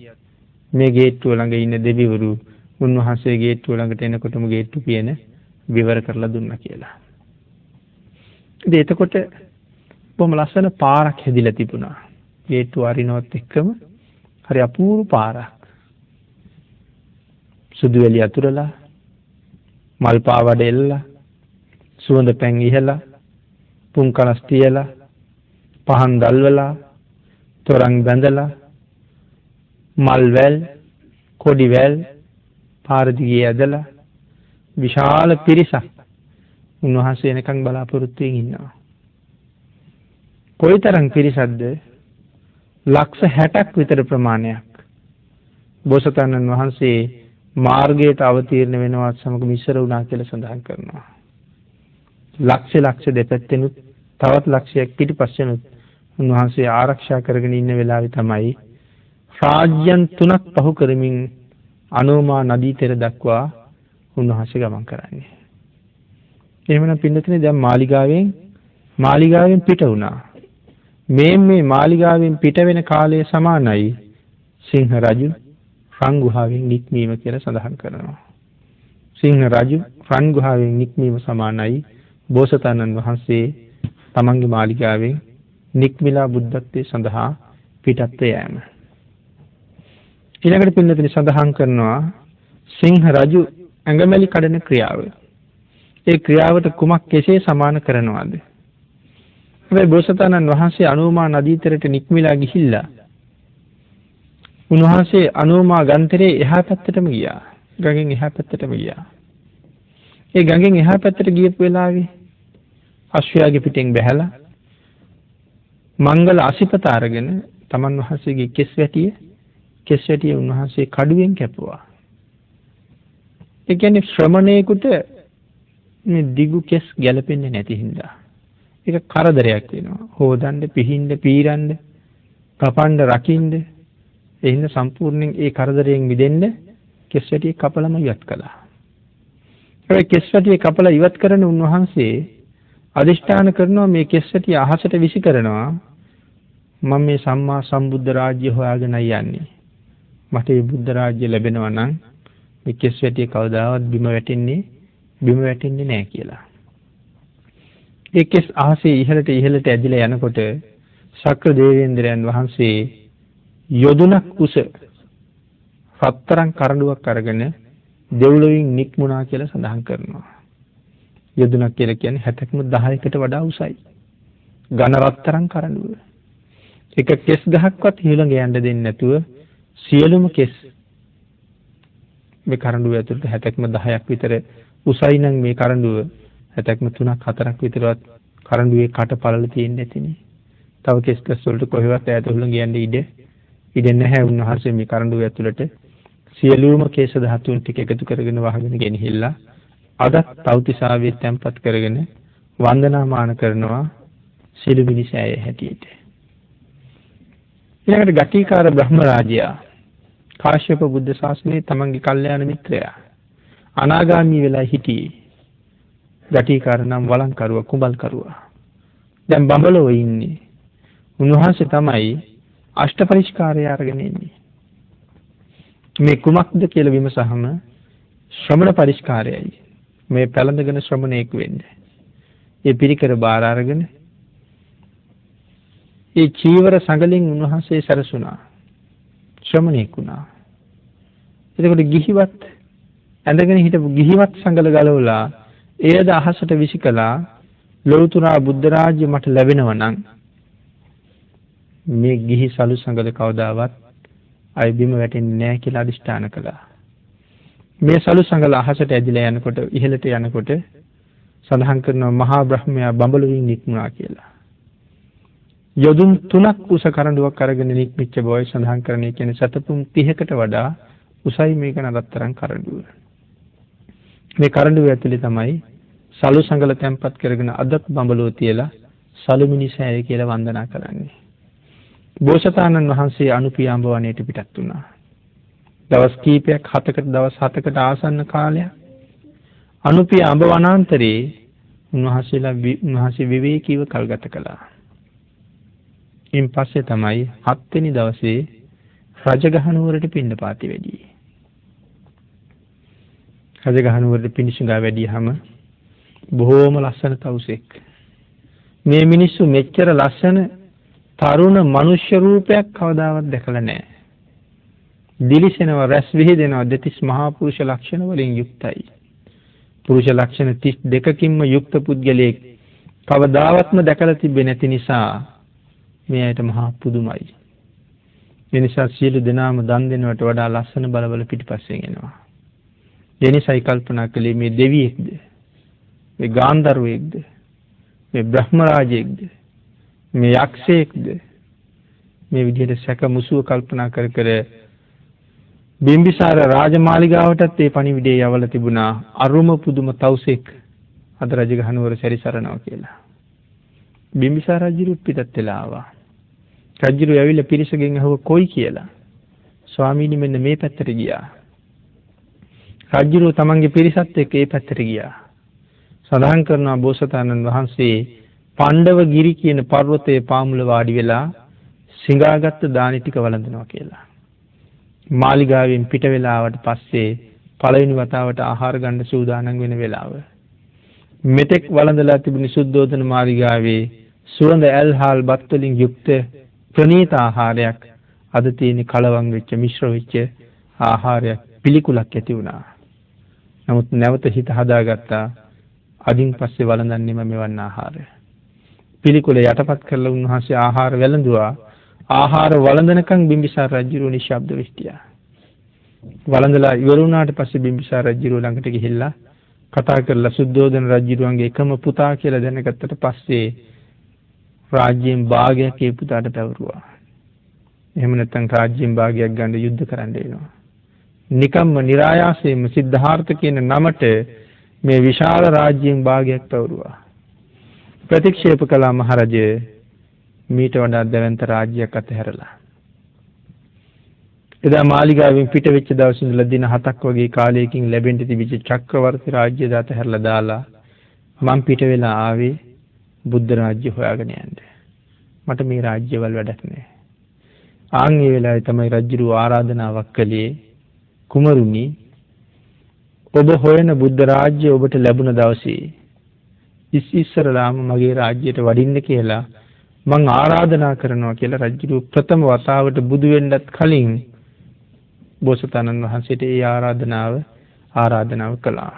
S2: මේ ගේට්ටුව ළඟ ඉන්න දෙවිවරු උන්වහන්සේ ගේට්ටුව ළඟට එනකොටම ගේට්ටු පියන විවර කරලා දුන්නා කියලා. ඉතින් එතකොට බොහොම ලස්සන පාරක් හැදිලා තිබුණා. ගේට්ටුව අරිනවත් එක්කම හරි අපූර්ව පාරක්. සුදු වැලි අතුරලා, මල් පාවඩ එල්ලලා, සුවඳ පැන් ඉහලා, පුන් කලස් තියලා, පහන් දැල්වලා, තොරන් බැඳලා, මල් වැල්, කොඩි වැල් පාර දිගේ ඇදලා විශාල පිරිසක් උන්වහන්සේ එනකන් බලාපොරොත්තු වෙමින් ඉන්නවා. කොයිතරම් පිරිසක්ද? ලක්ෂ 60ක් විතර ප්‍රමාණයක්. බෝසතාණන් වහන්සේ මාර්ගයට අවතීර්ණ වෙනවත් සමග මිශ්‍ර වුණා කියලා සඳහන් කරනවා. ලක්ෂ දෙපැත්තෙනුත් තවත් ලක්ෂයක් පිටිපස්සෙනුත් උන්වහන්සේ ආරක්ෂා කරගෙන ඉන්න වෙලාවේ තමයි රාජ්‍යයන් 3ක් පහු කරමින් අනෝමා නදී තෙර දක්වා උන්වහන්සේ ගමන් කරන්නේ. එහෙමනම් පින්නතුනේ දැන් මාලිගාවෙන් පිට වුණා. මේ මාලිගාවෙන් පිට වෙන කාලය සමානයි සිංහ රජු රන් ගුහාවෙන් නික්මීම කියලා සඳහන් කරනවා. සිංහ රජු රන් ගුහාවෙන් නික්මීම සමානයි බෝසතාණන් වහන්සේ තමන්ගේ මාලිගාවෙන් නික්මිලා බුද්ධත්වයේ සඳහා පිටත්ව යෑම. ඊළඟට පින්නතුනි සඳහන් කරනවා සිංහ රජු ඇඟමැලි කඩන ක්‍රියාව. ඒ ක්‍රියාවට කුමක් කෙසේ සමාන කරනවද? හැබැයි බෝසතාණන් වහන්සේ අනෝමා නදී තෙරට නික්මිලා ගිහිල්ලා උන්වහන්සේ අනෝමා ගන්තරේ එහා පැත්තටම ගියා. ගඟෙන් එහා පැත්තටම ගියා. ඒ ගඟෙන් එහා පැත්තට ගියපු වෙලාවේ අශ්වයාගේ පිටෙන් බැහැලා මංගල අසිපත අරගෙන තමන් වහන්සේගේ කෙස් වැටිය උන්වහන්සේ කඩුවෙන් කැපුවා. ඒ කියන්නේ ශ්‍රමණේකට මේ දිගු කෙස් ගැලපෙන්නේ නැති හින්දා ඒක කරදරයක් වෙනවා. හොදන්න, පිහින්න, පීරන්න, කපන්න, රකින්න. ඒ හින්දා සම්පූර්ණයෙන් ඒ කරදරයෙන් මිදෙන්න කෙස් වැටිය කපලම ඉවත් කළා. ඒ කෙස් වැටිය කපලා ඉවත් කරන උන්වහන්සේ අදිෂ්ඨාන කරනවා මේ කෙස් වැටිය අහසට විසි කරනවා. මම මේ සම්මා සම්බුද්ධ රාජ්‍ය හොයාගෙනයි යන්නේ. මට මේ බුද්ධ රාජ්‍ය ලැබෙනවා නම් මේ කෙස් වැටිය කවදාවත් බිම වැටෙන්නේ නැහැ කියලා. ඒ කෙස් අහසේ ඉහළට ඇදිලා යනකොට ශක්‍ර දේවේන්ද්‍රයන් වහන්සේ යොදුනක් උස රත්තරන් කරඬුවක් අරගෙන දෙව්ලොවින් නික්මුණා කියලා සඳහන් කරනවා. යොදුනක් කියලා කියන්නේ 60කට වඩා උසයි. ඝන රත්තරන් කරඬුව. එක කෙස් ගහක්වත් ඊළඟ යන්න දෙන්නේ නැතුව සියලුම කෙස් මේ කරඬුව ඇතුළත 10ක් විතර උසයි නම් මේ කරඬුව 3ක් 4ක් විතරවත් කරඬුවේ කට පළල තියෙන්නේ නැතිනේ. තව කෙස් කෙස් වලට කොහෙවත් ඈත උලඟ යන්න ඉඩ නැහැ. උන්වහන්සේ මේ කරඬුව ඇතුළට සියලුම කේශ ධාතුන් ටික එකතු කරගෙන වහගෙන ගෙනහිල්ලා අද තවතිසාවේ තැන්පත් කරගෙන වන්දනාමාන කරනවා සිළුමිණි සෑය හැටියට. ඊළඟට ගටිකාර බ්‍රහ්ම රාජයා කාශ්‍යප බුද්ධ ශාසනයේ තමන්ගේ කල්යාණ මිත්‍රයා අනාගාමී වෙලා හිටියේ. ගටිකාර නම් වළංකරුවා කුඹල්කරුවා. දැන් බඹලෝ ඉන්නේ. උන්වහන්සේ තමයි අෂ්ට පරිස්කාරය අරගෙන ඉන්නේ. මේ කුමක්ද කියලා විමසහම ශ්‍රමණ පරිස්කාරයයි. මේ පැලඳගෙන ශ්‍රමණේක් වෙන්න. ඒ පිරිකර බාර අරගෙන ඒ චීවර සංගලෙන් උන්වහන්සේ සරසුණා. ශ්‍රමණේක් වුණා. එතකොට ගිහිවත් ඇඳගෙන හිටපු ගිහිවත් සංගල ගලවලා එයද අහසට විසිකලා ලෞතුරා බුද්ධ රාජ්‍ය මට ලැබෙනවා නම් මේ ගිහි සලු සංගල කවදාවත් අය බිම වැටෙන්නේ නැහැ කියලා අදිෂ්ඨාන කළා. මේ සලු සංගල අහසට ඇදිලා යනකොට ඉහළට යනකොට සඳහන් කරනවා මහා බ්‍රහ්මයා බඹලුවින් නික්මුණා කියලා. යොදුන් 3ක් උස කරඬුවක් අරගෙන නික්මිච්ච බවයි සඳහන් කරන්නේ. කියන්නේ සතපුම් 30කට වඩා උසයි මේක නරතරන් කරඬුව. මේ කරඬුව ඇතුලේ තමයි සලු සංගල තැන්පත් කරගෙන අදත් බඹලුව තියලා සලුමිනි සෑය කියලා වන්දනා කරන්නේ. බෝසතාණන් වහන්සේ අනුපියාඹ වනයේට පිටත් වුණා. දවස් කීපයක් 7කට ආසන්න කාලයක් අනුපියාඹ වනාන්තරේ උන්වහන්සේ විවේකීව කල්ගත කළා. ඉන් පස්සේ තමයි 7 වෙනි දවසේ රජගහනුවරට පින්නපාති වැඩි. රජගහනුවරට පිණිසුඟා වැඩියහම බොහෝම ලස්සන තවුසෙක්. මේ මිනිස්සු මෙච්චර ලස්සන තරුණ මනුෂ්‍ය රූපයක් කවදාවත් දැකලා නැහැ. දිලිසෙනවා, රැස් විහිදෙනවා, දෙතිස් මහා පුරුෂ ලක්ෂණ වලින් යුක්තයි. පුරුෂ ලක්ෂණ 32කින්ම යුක්ත පුද්ගලයෙක් කවදාවත්ම දැකලා තිබෙන්නේ නැති නිසා මේ ඇයට මහා පුදුමයි. ඒ නිසා සියලු දෙනාම දන් දෙනවට වඩා ලස්සන බලවල පිටිපස්සෙන් එනවා. ඒ නිසායි කල්පනා කළේ මේ දෙවියෙක්ද, මේ ගාන්ධර්වයෙක්ද, මේ බ්‍රහ්ම රාජයෙක්ද, මේ යක්ෂයෙක්ද, මේ විදිහට සැක මුසුව කල්පනා කර කර බිම්බිසාර රාජමාලිගාවටත් ඒ පණිවිඩය යවලා තිබුණා. අරුම පුදුම තවුසෙක් අද රජගහනුවර සැරිසරනවා කියලා. බිම්බිසාර රජුත් පිටත් වෙලා ආවා. රජු ඇවිල්ලා පිරිසගෙන් අහුව කොයි කියලා. ස්වාමීනි මෙන්න මේ පැත්තට ගියා. රජු තමන්ගේ පිරිසත් එක්ක ඒ පැත්තට ගියා. සඳහන් කරනවා බෝසතාණන් වහන්සේ පාණ්ඩව ගිරි කියන පර්වතයේ පාමුල වාඩි වෙලා සිඟාගත්ත දානි ටික වළඳනවා කියලා. මාලිගාවෙන් පිට වෙලාවට පස්සේ පළවෙනි වතාවට ආහාර ගන්න සූදානම් වෙන වෙලාව. මෙතෙක් වළඳලා තිබුණු සුද්ධෝදන මාලිගාවේ සුවඳ ඇල්හාල් බත් වලින් යුක්ත ප්‍රණීත ආහාරයක් අද තියෙන කලවම් වෙච්ච මිශ්‍ර වෙච්ච ආහාරයක් පිළිකුලක් ඇති වුණා. නමුත් නැවත හිත හදාගත්තා අදින් පස්සේ වළඳන්නෙම මෙවන් ආහාරය. පිළිකුල යටපත් කරලා උන්වහන්සේ ආහාර වැළඳුවා. ආහාර වළඳනකන් බිම්බිසාර රජුගේ නිශ්ශබ්ද විශ්තියා. වළඳලා ඉවර වුණාට පස්සේ බිම්බිසාර රජු ළඟට ගිහිල්ලා කතා කරලා සුද්ධෝදන රජුගේ එකම පුතා කියලා දැනගත්තට පස්සේ රාජ්‍යයෙන් භාගයක් ඒ පුතාට පැවරුවා. එහෙම නැත්නම් රාජ්‍යයෙන් භාගයක් ගන්න යුද්ධ කරන්න වෙනවා. නිකම්ම નિરાයාසයෙන්ම සිද්ධාර්ථ කියන නමට මේ විශාල රාජ්‍යයෙන් භාගයක් පැවරුවා. ප්‍රතික්ෂේප කළා මහරජය මීට වඩා දැවැන්ත රාජ්‍යයක් අතහැරලා. එදා මාලිගාවෙන් පිට වෙච්ච දවස් ඉඳලා දින 7ක් වගේ කාලයකින් ලැබෙන්න තිබිච්ච චක්‍රවර්ති රාජ්‍ය දාත හැරලා දාලා මම පිට වෙලා ආවේ බුද්ධ රාජ්‍ය හොයාගෙන යන්න. මට මේ රාජ්‍යවල වැඩක් නැහැ. ආන් ඒ වෙලාවේ තමයි රජුරු ආරාධනාවක් කළේ කුමරුනි ඔබ හොයන බුද්ධ රාජ්‍ය ඔබට ලැබුණ දවසේ ඉස්සරලාම මගේ රාජ්‍යයට වඩින්න කියලා මං ආරාධනා කරනවා කියලා රජු ප්‍රථම වතාවට බුදු වෙන්නත් කලින් බෝසතාණන් වහන්සේට ඒ ආරාධනාව කළා.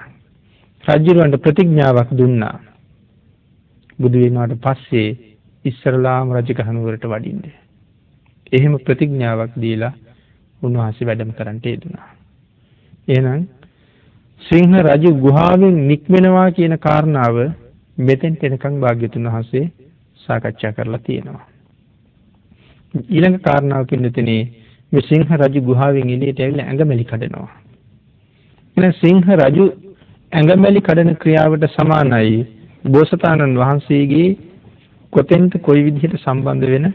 S2: රජුරවන්ට ප්‍රතිඥාවක් දුන්නා. බුදු වෙනාට පස්සේ ඉස්සරලාම රජගහ නුවරට වඩින්න. එහෙම ප්‍රතිඥාවක් දීලා උන්වහන්සේ වැඩම කරන්නට යෙදුණා. එහෙනම් සිංහ රජු ගුහාවෙන් නික්මෙනවා කියන කාරණාව මෙතෙන්ට එනකන් භාග්‍යතුන් වහන්සේ සාකච්ඡා කරලා තියෙනවා. ඊළඟ කාරණාව කියන්නේ මේ සිංහ රජු ගුහාවෙන් එළියට ඇවිල්ලා ඇඟමැලි කඩනවා. එහෙනම් සිංහ රජු ඇඟමැලි කඩන ක්‍රියාවට සමානයි බෝසතාණන් වහන්සේගේ කොතෙන්ද කොයි විදිහට සම්බන්ධ වෙන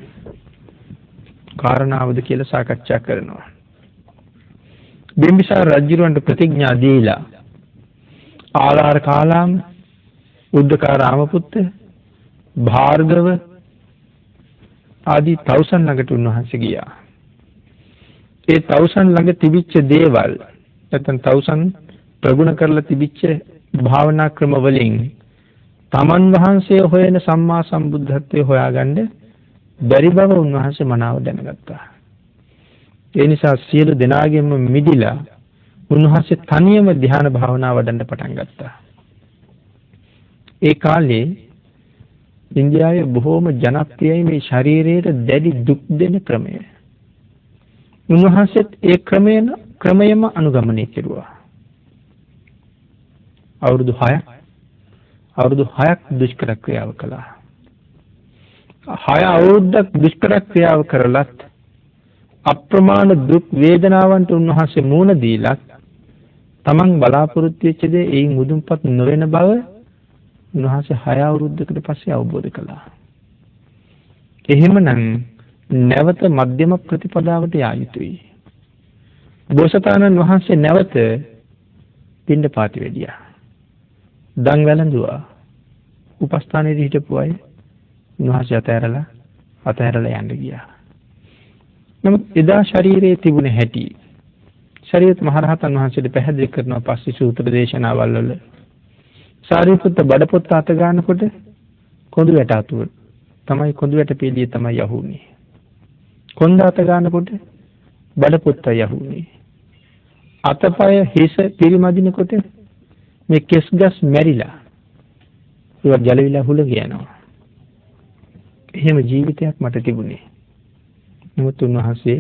S2: කාරණාවද කියලා සාකච්ඡා කරනවා. බිම්බිසාර රජුරවන්ට ප්‍රතිඥා දීලා ආලාර කාලාම, උද්දකාර රාමපුත්ත, භාර්ගව ආදී තවුසන් ළඟට උන්වහන්සේ ගියා. ඒ තවුසන් ළඟ තිබිච්ච දේවල් නැත්නම් තවුසන් ප්‍රගුණ කරලා තිබිච්ච භාවනා ක්‍රම වලින් තමන් වහන්සේ හොයන සම්මා සම්බුද්ධත්වයේ හොයාගන්න බැරි බව උන්වහන්සේ මනාව දැනගත්තා. ඒ නිසා සියලු දෙනාගෙන්ම මිදිලා උන්වහන්සේ තනියම ධ්‍යාන භාවනා වඩන්න පටන් ගත්තා. ඒ කාලේ ඉන්දියාවේ බොහෝම ජනප්‍රියයි මේ ශරීරයට දැඩි දුක් දෙන ක්‍රමය. උන්වහන්සේත් ඒ ක්‍රමයම අනුගමනය කෙරුවා. අවුරුදු 6ක් දුෂ්කර ක්‍රියාව කළා. 6 අවුරුද්දක් දුෂ්කර ක්‍රියාව කරලත් අප්‍රමාණ දුක් වේදනාවන්ට උන්වහන්සේ මුහුණ දීලා තමන් බලාපොරොත්තු වෙච්ච දේ ඒන් මුදුන්පත් නොවන බව උන්වහන්සේ 6 අවුරුද්දකට පස්සේ අවබෝධ කළා. එහෙමනම් නැවත මධ්‍යම ප්‍රතිපදාවට යා යුතුයි. බෝසතාණන් වහන්සේ නැවත පිණ්ඩපාතේ වැඩියා. දන් වැළඳුවා. උපස්ථානයේ හිටපු අය උන්වහන්සේ අතහැරලා යන්න ගියා. නමුත් එදා ශරීරයේ තිබුණ හැටි ශරීරත් මහරහතන් වහන්සේට පැහැදිලි කරනවා පස්සේ සූත්‍ර දේශනාවල් වල. සාරිපුත්ත බඩපොත්ත අත ගන්නකොට කොඳු වැට අතුව තමයි කොඳු වැට පිළිය තමයි යහුනේ. කොන්ද අත ගන්නකොට බඩපොත්ත යහුනේ. අතපය හිස පිරිමදිනකොට මේ කෙස් ගස් මැරිලා ඒවා ගැලවිලා හුලඟ යනවා. එහෙම ජීවිතයක් මට තිබුණේ. නමුත් උන්වහන්සේ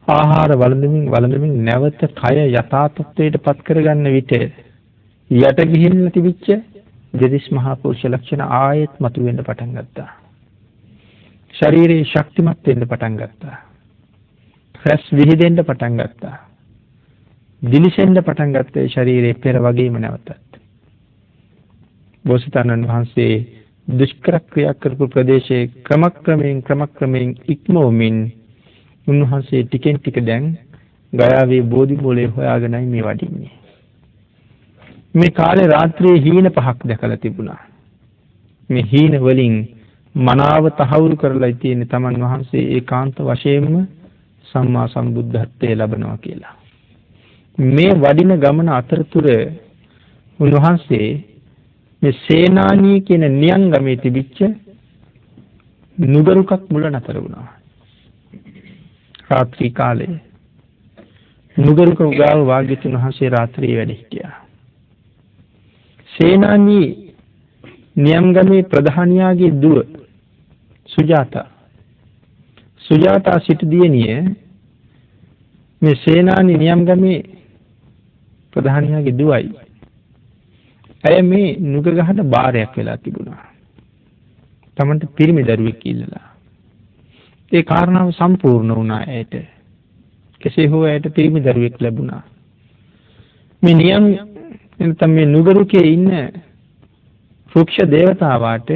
S2: ආහාර වළඳමින් නැවත කය යථා තත්ත්වයට පත් කරගන්න විට යට ගිහිල්ලා තිබිච්ච දෙදිස් මහා පුරුෂ ලක්ෂණ ආයෙත් මතුවෙන්න පටන් ගත්තා. ශරීරයේ ශක්තිමත් වෙන්න පටන් ගත්තා. රැස් විහිදෙන්න පටන් ගත්තා. දිලිසෙන්න පටන් ගත්තා ශරීරයේ පෙර වගේම නැවතත්. බෝසතාණන් වහන්සේ දුෂ්කර ක්‍රියා කරපු ප්‍රදේශයේ ක්‍රමක්‍රමයෙන් ඉක්මවමින් උන්වහන්සේ ටිකෙන් ටික දැන් ගයාවේ බෝධි මූලයේ හොයාගෙනයි මේ වඩින්නේ. මේ කාලේ රාත්‍රියේ හීන 5ක් දැකලා තිබුණා. මේ හීන වලින් මනාව තහවුරු කරලා තියෙන තමන් වහන්සේ ඒකාන්ත වශයෙන්ම සම්මා සම්බුද්ධත්වයේ ලබනවා කියලා. මේ වඩින ගමන අතරතුර උන්වහන්සේ මේ සේනානී කියන නියංගමේ තිබිච්ච නුගරුකක් මුල නතර වුණා. රාත්‍රී කාලේ නුගරුක උගාව වාග්යතුන් වහන්සේ රාත්‍රියේ වැඩ හිටියා. සේනානී නියංගමේ ප්‍රධානියාගේ දුව සුජාතා සිටු දියණිය මේ සේනානී නියංගමේ ප්‍රධානියාගේ දුවයි. ඇය මේ නුග ගහට බාරයක් වෙලා තිබුණා. තමන්ට පිරිමි දරුවෙක් ඉල්ලලා. ඒ කාරණාව සම්පූර්ණ වුණා ඇයට. කෙසේ හෝ ඇයට පිරිමි දරුවෙක් ලැබුණා. මේ එතන මේ නුගරුකේ ඉන්න වෘක්ෂ දේවතාවාට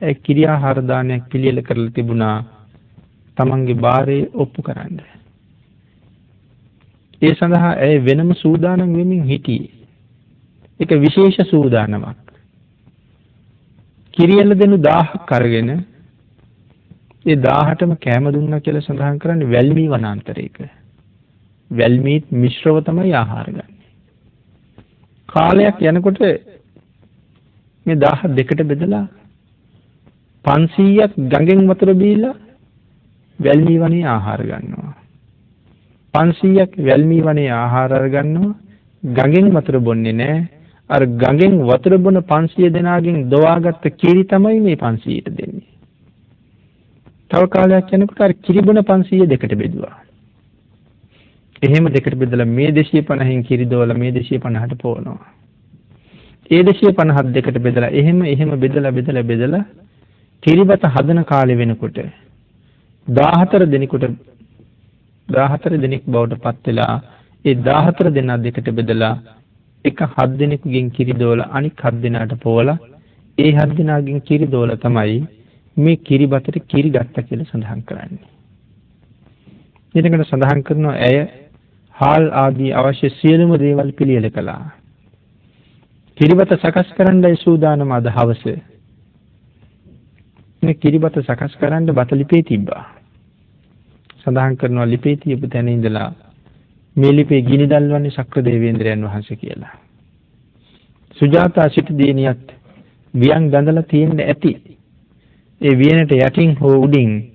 S2: ඒ කිරියාහාර දානයක් පිළියෙල කරලා තිබුණා තමන්ගේ බාරේ ඔප්පු කරන්න. ඒ සඳහා ඇය වෙනම සූදානම් වෙමින් හිටියේ. ඒක විශේෂ සූදානමක්. කිරියල දෙනු 1000ක් අරගෙන ඒ 1000ටම කැම දුන්නා කියලා සඳහන් කරන්නේ වැල්මී වනාන්තරයක. වැල්මීත් මිශ්‍රව තමයි ආහාර ගන්න. කාලයක් යනකොට මේ 1000 දෙකට බෙදලා 500ක් ගඟෙන් වතුර බීලා වැල්මී වනේ ආහාර ගන්නවා. 500ක් වැල්මී වනේ ආහාර අරගන්නවා. ගඟෙන් වතුර බොන්නේ නැහැ. අර ගඟෙන් වතුර බොන 500 දෙනාගෙන් දොවාගත්ත කිරි තමයි මේ 500ට දෙන්නේ. තව කාලයක් යනකොට අර කිරි බොන 500 දෙකට බෙදුවා. එහෙම දෙකට බෙදලා මේ 250න් කිරි දොවලා මේ 250ට පොවනවා. ඒ 250 දෙකට බෙදලා එහෙම බෙදලා කිරිබත හදන කාලේ වෙනකොට 14 දෙනෙක් බවට පත් වෙලා ඒ 14 දෙනා දෙකට බෙදලා එක 7 දෙනෙකුගෙන් කිරි දොවලා අනික් 7 දෙනාට පොවලා ඒ 7 දෙනාගෙන් කිරි දොවලා තමයි මේ කිරිබතට කිරි ගත්තා කියලා සඳහන් කරන්නේ. ඊටකට සඳහන් කරනවා ඇය හාල් ආදී අවශ්‍ය සියලුම දේවල් පිළියෙල කළා. කිරිබත සකස් කරන්නයි සූදානම අද හවස. මේ කිරිබත සකස් කරන්න බත ලිපේ තිබ්බා. සඳහන් කරනවා ලිපේ තියපු තැන ඉඳලා මේ ලිපේ ගිනි දැල්වන්නේ ශක්‍රදේවේන්ද්‍රයන් වහන්සේ කියලා. සුජාතා සිටු දිනියත් වියන් ගඳලා තියෙන්න ඇති. ඒ වියනට යටින් හෝ උඩින්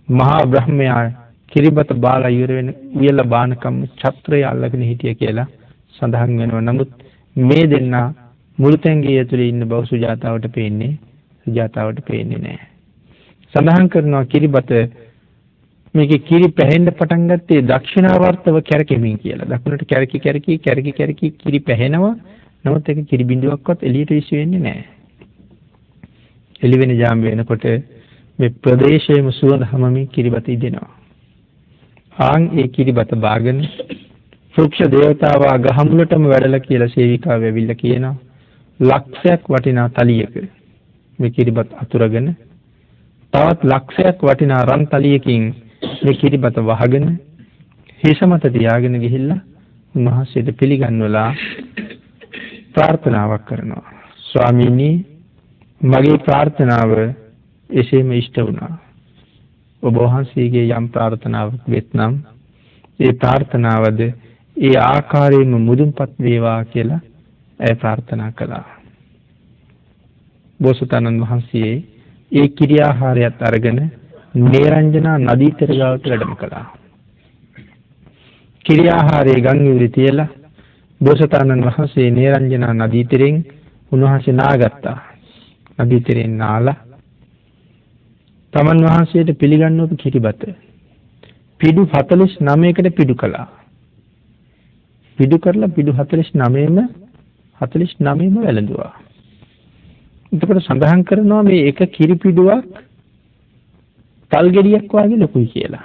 S2: මහා බ්‍රහ්මයා කිරිබත බාලා ඉවර වෙන උයලා බානකම් ඡත්‍රය අල්ලගෙන හිටිය කියලා සඳහන් වෙනවා. නමුත් මේ දෙන්නා මුළුතැන්ගේ ඇතුලේ ඉන්න බව සුජාතාවට පේන්නේ නැහැ. සඳහන් කරනවා කිරිබත මේකේ කිරි පැහෙන්න පටන් ගත්තේ දක්ෂිනාවර්තව කැරකෙමින් කියලා. දකුණට කැරකි කිරි පැහෙනවා. නමුත් ඒක කිරි බිඳුවක්වත් එළියට විසි වෙන්නේ නැහැ. එළි වෙන ජාම් වෙනකොට මේ ප්‍රදේශයේම සුවඳ හැමමින් කිරිබත ඉදෙනවා. ආන් ඒ කිරිබත බාගෙන වෘක්ෂ දේවතාවා ගහමුලටම වැඩලා කියලා සේවිකාව ඇවිල්ලා කියනවා ලක්ෂයක් වටිනා තලියක මේ කිරිබත් අතුරගෙන තවත් ලක්ෂයක් වටිනා රන් තලියකින් මේ කිරිබත වහගෙන හිස මත තියාගෙන ගිහිල්ලා උන්වහන්සේට පිළිගන්වලා ප්‍රාර්ථනාවක් කරනවා. ස්වාමීනි මගේ ප්‍රාර්ථනාව එසේම ඉෂ්ට වුණා. ඔබ වහන්සේගේ යම් ප්‍රාර්ථනාවක් වෙත්නම් ඒ ප්‍රාර්ථනාවද ඒ ආකාරයෙන්ම මුදුන්පත් වේවා කියලා ඇය ප්‍රාර්ථනා කළා. බෝසතාණන් වහන්සේ ඒ කිරියාහාරයත් අරගෙන නේරංජනා නදී තෙර ගාවට වැඩම කළා. කිරියාහාරයේ ගම් ඉවුරේ තියලා බෝසතාණන් වහන්සේ නේරංජනා නදී තෙරෙන් උන්වහන්සේ නාගත්තා. නදී තෙරෙන් නාලා තමන් වහන්සේට පිළිගන්නවපු කිරිබත පිඩු 49කට පිඩු කළා. පිඩු කරලා පිඩු 49ම වැළඳුවා. එතකොට සඳහන් කරනවා මේ එක කිරි පිඩුවක් තල් ගෙඩියක් වගේ ලොකුයි කියලා.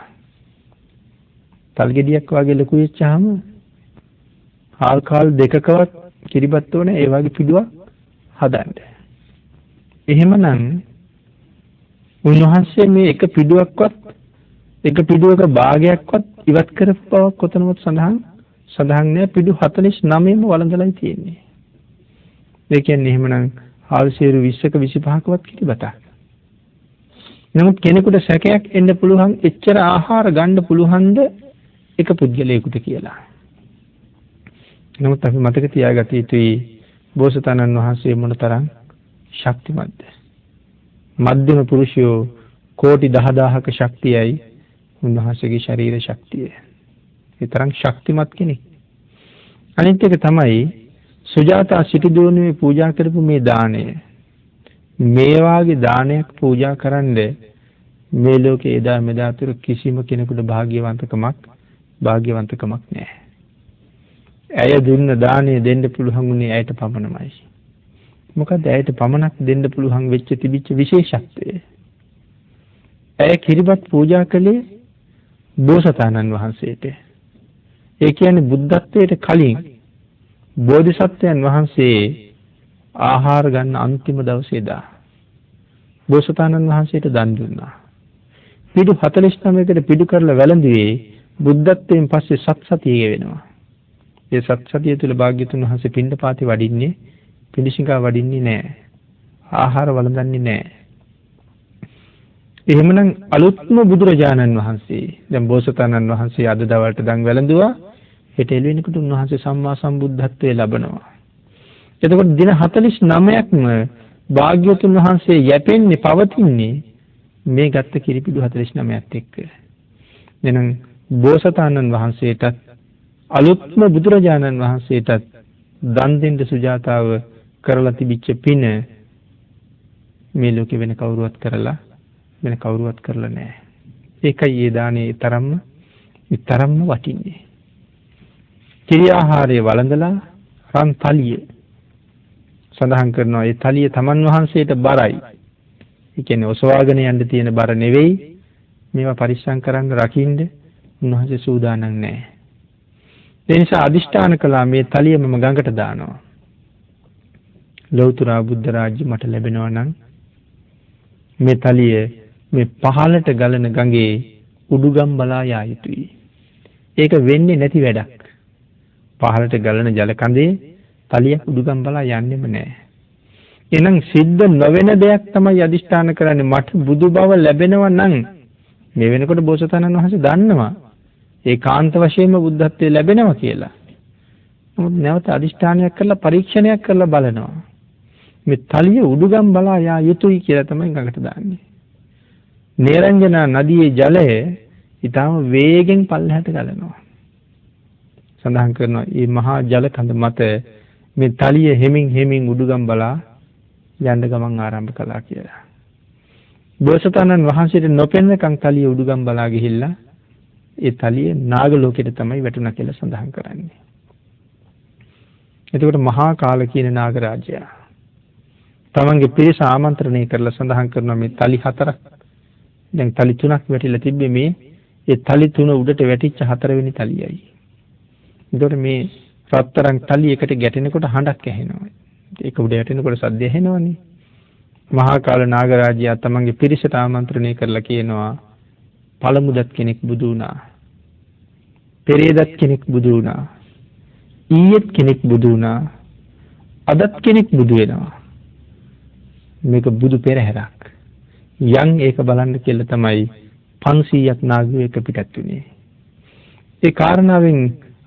S2: තල් ගෙඩියක් වගේ ලොකු වෙච්චාම හාල් කාල් දෙකකවත් කිරිබත් ඕනේ ඒ වගේ පිඩුවක් හදන්න. එහෙමනම් උන්වහන්සේ මේ එක පිඩුවක භාගයක්වත් ඉවත් කරපු බවක් කොතනවත් සඳහන් නැහැ. පිඩු 49ම වළඳලායි තියෙන්නේ. ඒ කියන්නේ එහෙමනම් හාල් සේරු 20ක 25කවත් කිරිබතක්. නමුත් කෙනෙකුට සැකයක් එන්න පුළුවන් එච්චර ආහාර ගන්න පුළුවන්ද එක පුද්ගලයෙකුට කියලා. නමුත් අපි මතක තියාගත යුතුයි බෝසතාණන් වහන්සේ මොනතරම් ශක්තිමත්ද. මධ්‍යම පුරුෂයෝ කෝටි 10000ක ශක්තියයි උන්වහන්සේගේ ශරීර ශක්තිය. ඒ තරම් ශක්තිමත් කෙනෙක්. අනිත් එක තමයි සුජාතා සිටුදුවනේ පූජා කරපු මේ දාණය. මේ වාගේ දානයක් පූජා කරන්න මේ ලෝකේ එදා මෙදා තුර කිසිම කෙනෙකුට භාග්‍යවන්තකමක් නැහැ. ඇය දුන්න දාණය දෙන්න පුළුවන් උනේ ඇයට පමණමයි. මොකද ඇයට පමණක් දෙන්න පුළුවන් වෙච්ච තිබිච්ච විශේෂත්වය. ඇය කිරිබත් පූජා කළේ බෝසතාණන් වහන්සේට. ඒ කියන්නේ බුද්ධත්වයට කලින් බෝධිසත්වයන් වහන්සේ ආහාර ගන්න අන්තිම දවසේ දා බෝසතාණන් වහන්සේට දන් දුන්නා. පිටු 49කට පිටු කරලා වැළඳුවේ බුද්ධත්වයෙන් පස්සේ සත්සතිය වෙනවා. ඒ සත්සතිය තුල භාග්‍යතුන් වහන්සේ පිණ්ඩපාතේ වඩින්නේ පිඬුසිඟා වඩින්නේ නැහැ. ආහාර වළඳන්නේ නැහැ. එහෙමනම් අලුත්ම බුදුරජාණන් වහන්සේ දැන් බෝසතාණන් වහන්සේ අද දවල්ට දන් වැළඳුවා. හෙට එළවෙනකොට උන්වහන්සේ සම්මා සම්බුද්ධත්වයේ ලබනවා. එතකොට දින 49ක්ම භාග්‍යවතුන් වහන්සේ යැපෙන්නේ පවතින්නේ මේ ගත්ත කිරිපිඩු 49ත් එක්ක. එහෙනම් බෝසතාණන් වහන්සේටත් අලුත්ම බුදුරජාණන් වහන්සේටත් දන් දෙන්න සුජාතාව කරලා තිබිච්ච පින මේ ලෝකෙ වෙන කවුරුවත් කරලා නැහැ. ඒකයි ඒ දානේ තරම්ම වටින්නේ. කිරි ආහාරය වළඳලා රන් තලිය සඳහන් කරනවා. ඒ තලිය තමන් වහන්සේට බරයි. ඒ කියන්නේ ඔසවාගෙන යන්න තියෙන බර නෙවෙයි. මේවා පරිස්සම් කරන්න රකින්න උන්වහන්සේ සූදානම් නැහැ. ඒ නිසා අදිෂ්ඨාන කළා මේ තලිය මම ගඟට දානවා. ලෞතර බුද්ධ රාජ්‍ය මට ලැබෙනවා නම් මේ තලිය මේ පහළට ගලන ගඟේ උඩුගම් බලා යා යුතුයි. ඒක වෙන්නේ නැති වැඩක්. පහළට ගලන ජල කඳේ තලියක් උඩුගම් බලා යන්නෙම නැහැ. එහෙනම් සිද්ධ නොවන දෙයක් තමයි අදිෂ්ඨාන කරන්නේ. මට බුදු බව ලැබෙනවා නම් මේ වෙනකොට බෝසතාණන් වහන්සේ දන්නවා ඒකාන්ත වශයෙන්ම බුද්ධත්වයේ ලැබෙනවා කියලා. නමුත් නැවත අදිෂ්ඨානයක් කරලා පරීක්ෂණයක් කරලා බලනවා. මේ තලිය උඩුගම් බලා යා යුතුයි කියලා තමයි ගඟට දාන්නේ. නේරංජනා නදියේ ජලය ඊටම වේගෙන් පල්ලෙහාට ගලනවා. සඳහන් කරනවා මේ මහා ජල කඳ මත මේ තලිය හෙමින් උඩුගම් බලා යන්න ගමන් ආරම්භ කළා කියලා. බෝසතාණන් වහන්සේට නොපෙනෙනකන් තලිය උඩුගම් බලා ගිහිල්ලා ඒ තලිය නාග ලෝකෙට තමයි වැටුණා කියලා සඳහන් කරන්නේ. එතකොට මහා කාල කියන නාග රාජයා තමන්ගේ පිරිස ආමන්ත්‍රණය කරලා සඳහන් කරනවා මේ තලි 4ක් දැන් තලි 3ක් වැටිලා තිබ්බේ මේ ඒ තලි 3 උඩට වැටිච්ච 4 වෙනි තලියයි. එතකොට මේ රත්තරන් තලි එකට ගැටෙනකොට හඬක් ඇහෙනවා. ඒක උඩ වැටෙනකොට සද්ද ඇහෙනවනේ. මහා කාල නාග රාජයා තමන්ගේ පිරිසට ආමන්ත්‍රණය කරලා කියනවා පළමුදත් කෙනෙක් බුදු වුණා. පෙරේදත් කෙනෙක් බුදු වුණා. ඊයේත් කෙනෙක් බුදු වුණා. අදත් කෙනෙක් බුදු වෙනවා. මේක බුදු පෙරහැරක්. යන් ඒක බලන්න කියලා තමයි 500ක් නාගයෝ එක පිටත් වුණේ. ඒ කාරණාවෙන්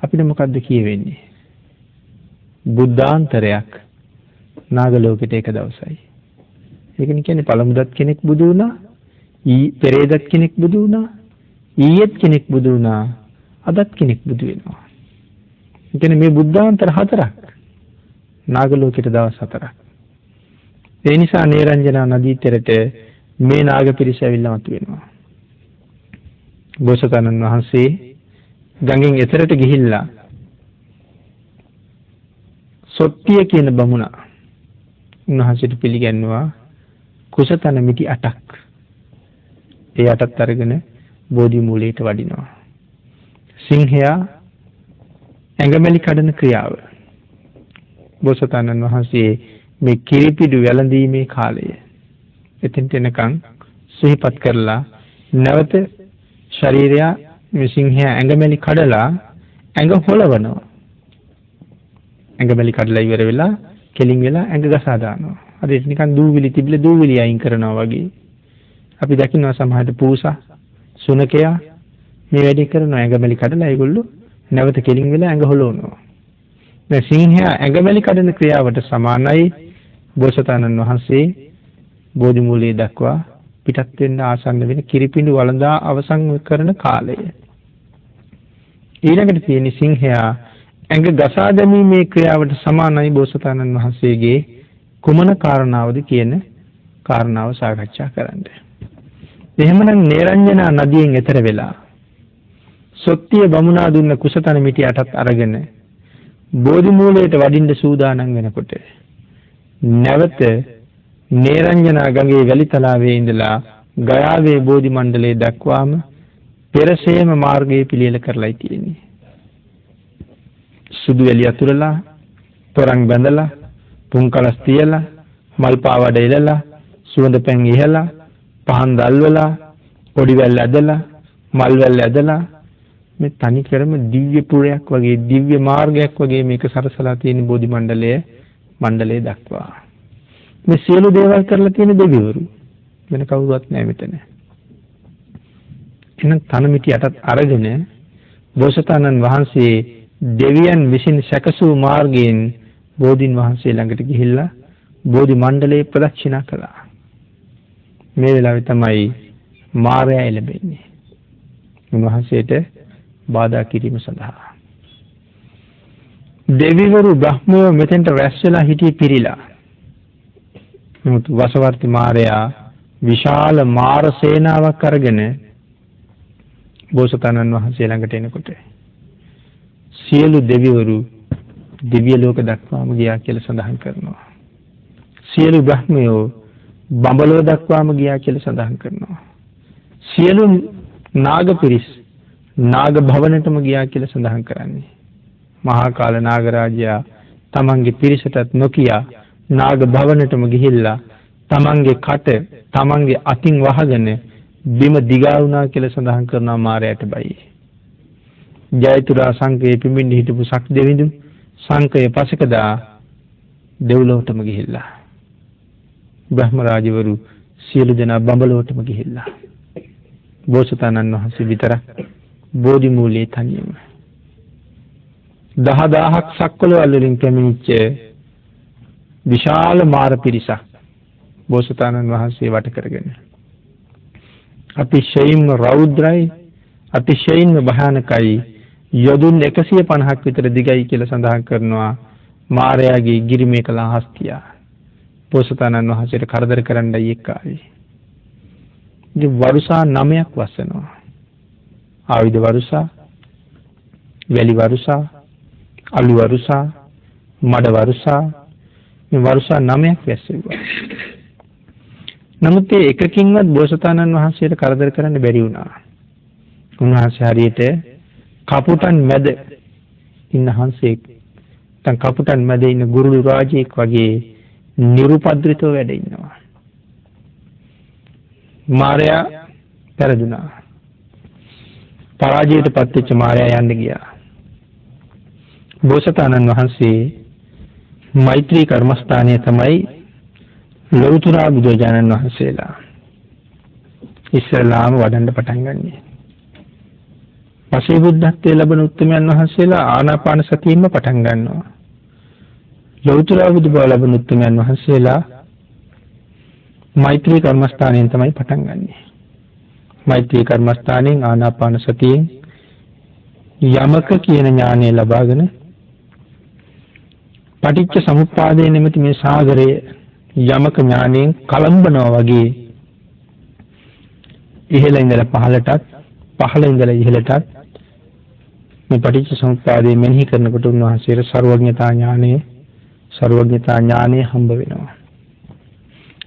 S2: අපිට මොකද්ද කියවෙන්නේ? බුද්ධාන්තරයක් නාග ලෝකෙට එක දවසයි. ඒකනේ කියන්නේ පළමුදත් කෙනෙක් බුදු වුණා. පෙරේදත් කෙනෙක් බුදු වුණා. ඊයේත් කෙනෙක් බුදු වුණා. අදත් කෙනෙක් බුදු වෙනවා. ඒ කියන්නේ මේ බුද්ධාන්තර 4ක් නාග ලෝකෙට දවස් 4ක්. ඒ නිසා නේරංජනා නදී තෙරට මේ නාග පිරිස ඇවිල්ලා මතුවෙනවා. බෝසතාණන් වහන්සේ ගඟෙන් එතරට ගිහිල්ලා සොට්ටිය කියන බමුණා උන්වහන්සේට පිළිගන්නවා කුසතන මිටි 8ක්. ඒ 8ත් අරගෙන බෝධි මූලයට වඩිනවා. සිංහයා ඇඟමැලි කඩන ක්‍රියාව. බෝසතාණන් වහන්සේ මේ කිරිපිඩු වැළඳීමේ කාලය එතෙන්ට එනකන් සිහිපත් කරලා නැවත ශරීරය මේ සිංහයා ඇඟමැලි කඩලා ඇඟ හොලවනවා. ඇඟමැලි කඩලා ඉවර වෙලා කෙලින් වෙලා ඇඟ ගසා දානවා. අර ඒක නිකන් දූවිලි තිබිලා දූවිලි අයින් කරනවා වගේ. අපි දකින්නවා සමහරට පූසා සුනකයා මේ වැඩේ කරනවා. ඇඟමැලි කඩලා ඒගොල්ලෝ නැවත කෙලින් වෙලා ඇඟ හොලවනවා. දැන් සිංහයා ඇඟමැලි කඩන ක්‍රියාවට සමානයි බෝසතාණන් වහන්සේ බෝධි මූලයේ දක්වා පිටත් වෙන්න ආසන්න වෙන කිරිපිඬු වළඳා අවසන් කරන කාලය. ඊළඟට තියෙන සිංහයා ඇඟ ගසා දැමීමේ ක්‍රියාවට සමානයි බෝසතාණන් වහන්සේගේ කුමන කාරණාවද කියන කාරණාව සාකච්ඡා කරන්න. එහෙමනම් නේරංජනා නදියෙන් එතර වෙලා සොත්තිය බමුණා දුන්න කුසතන මිටි 8ත් අරගෙන බෝධි මූලයට වඩින්න සූදානම් වෙනකොට නැවත නේරංජනා ගඟේ වැලිතලාවේ ඉඳලා ගයාවේ බෝධි මණ්ඩලයේ දක්වාම පෙරසේම මාර්ගයේ පිළියෙල කරලායි තියෙන්නේ. සුදු වැලිය අතුරලා, තොරන් බැඳලා, පුන්කලස් තියලා, මල් පාවඩ ඉලලා, සුවඳ පැන් ඉහලා, පහන් දැල්වලා, පොඩි වැල් ඇදලා, මල් වැල් ඇදලා මේ තනි කරම දිව්‍ය පුරයක් වගේ දිව්‍ය මාර්ගයක් වගේ මේක සරසලා තියෙන බෝධි මණ්ඩලයේ දක්වා. මේ සියලු දේවල් කරලා තියෙන දෙවිවරු වෙන කවුරුවත් නැහැ මෙතන. එහෙනම් තන මිටි 8ත් අරගෙන බෝසතාණන් වහන්සේ දෙවියන් විසින් සැකසූ මාර්ගයෙන් බෝධින් වහන්සේ ළඟට ගිහිල්ලා බෝධි මණ්ඩලයේ ප්‍රදක්ෂිනා කළා. මේ වෙලාවේ තමයි මාරයා එළඹෙන්නේ. උන්වහන්සේට බාධා කිරීම සඳහා. දෙවිවරු බ්‍රහ්මයෝ මෙතෙන්ට රැස් වෙලා හිටියේ පිරීලා. නමුත් වසවර්ති මාරයා විශාල මාර සේනාවක් අරගෙන බෝසතාණන් වහන්සේ ළඟට එනකොට සියලු දෙවිවරු දිව්‍ය ලෝක දක්වාම ගියා කියලා සඳහන් කරනවා. සියලු බ්‍රහ්මයෝ බඹලොව දක්වාම ගියා කියලා සඳහන් කරනවා. සියලු නාග පිරිස් නාග භවනටම ගියා කියලා සඳහන් කරන්නේ. මහා කාල නාගරාජයා තමන්ගේ පිරිසටත් නොකියා නාග භවනටම ගිහිල්ලා තමන්ගේ කට තමන්ගේ අතින් වහගෙන බිම දිගා වුණා කියලා සඳහන් කරනවා මාරයට බයි. ජයතුරා සංකේ පිඹින්න හිටපු සක් දෙවිඳු සංකය පසකදා දෙව්ලොවටම ගිහිල්ලා. බ්‍රහ්ම රාජවරු සියලු දෙනා බඹලොවටම ගිහිල්ලා. බෝසතාණන් වහන්සේ විතරක් බෝධි මූලයේ තනියම 10000ක් සක්වලවල් වලින් පැමිණිච්ච විශාල මාර පිරිසක් බෝසතාණන් වහන්සේ වට කරගෙන අතිශයින්ම රෞද්‍රයි අතිශයින්ම භයානකයි යොදුන් 150ක් විතර දිගයි කියලා සඳහන් කරනවා මාරයාගේ ගිරිමේකලා හස්තිය. බෝසතාණන් වහන්සේට කරදර කරන්නයි එක්කාවේ. ඉතින් වරුසා 9ක් වසනවා. ආයුධ වරුසා, වැලි වරුසා, අලු වරුසා, මඩ වරුසා මේ වරුසා 9ක් වැස්සෙව්වා. නමුත් ඒ එකකින්වත් බෝසතාණන් වහන්සේට කරදර කරන්න බැරි වුණා. උන්වහන්සේ හරියට කපුටන් මැද ඉන්න හංසෙක් නැත්නම් කපුටන් මැද ඉන්න ගුරුළු රාජෙක් වගේ නිරුපද්‍රිතව වැඩ ඉන්නවා. මාරයා පෙරදුනා. පරාජයට පත්වෙච්ච මාරයා යන්න ගියා. බෝසතාණන් වහන්සේ මෛත්‍රී කර්මස්ථානය තමයි ලෞතර බුදුජානන් වහන්සේලා ඉස්සලාම වඩන්න පටන් ගන්නේ. පසේ බුද්ධත්වයේ ලැබෙන උත්තමයන් වහන්සේලා ආනාපාන සතියෙන්ම පටන් ගන්නවා. ලෞතර බුදු බව ලැබෙන උත්තමයන් වහන්සේලා මෛත්‍රී කර්මස්ථානයෙන් තමයි පටන් ගන්නෙ. මෛත්‍රී කර්මස්ථානයෙන් ආනාපාන සතියෙන් යමක කියන ඥානය ලබාගෙන පටිච්ච සමුප්පාදයේ නිමිති මේ සාගරයේ යමක ඥානයෙන් කලම්බනවා වගේ ඉහළ ඉඳලා පහළටත් පහළ ඉඳලා ඉහළටත් මේ පටිච්ච සමුප්පාදයේ මෙනෙහි කරනකොට උන්වහන්සේට සර්වඥතා ඥානය හම්බ වෙනවා.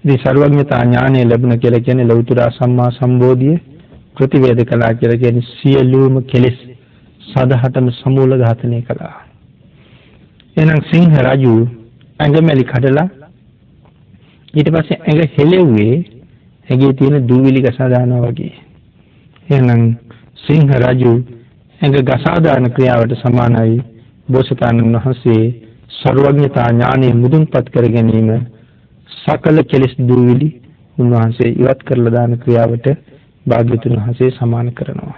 S2: මේ සර්වඥතා ඥානය ලැබුණ කියලා කියන්නේ ලෞතර සම්මා සම්බෝධිය ප්‍රතිවේද කළා කියලා කියන්නේ සියලුම කෙලෙස් සදහටම සමූල ඝාතනය කළා. එහෙනම් සිංහ රජු ඇඟමැලි කඩලා ඊට පස්සේ ඇඟ හෙලෙව්වේ ඇඟේ තියෙන දූවිලි ගසා දානවා වගේ. එහෙනම් සිංහ රජු ඇඟ ගසා දාන ක්‍රියාවට සමානයි බෝසතාණන් වහන්සේ සර්වඥතා ඥානෙ මුදුන්පත් කර ගැනීම සකල කෙලෙස් දූවිලි උන්වහන්සේ ඉවත් කරලා දාන ක්‍රියාවට භාග්‍යතුන් වහන්සේ සමාන කරනවා.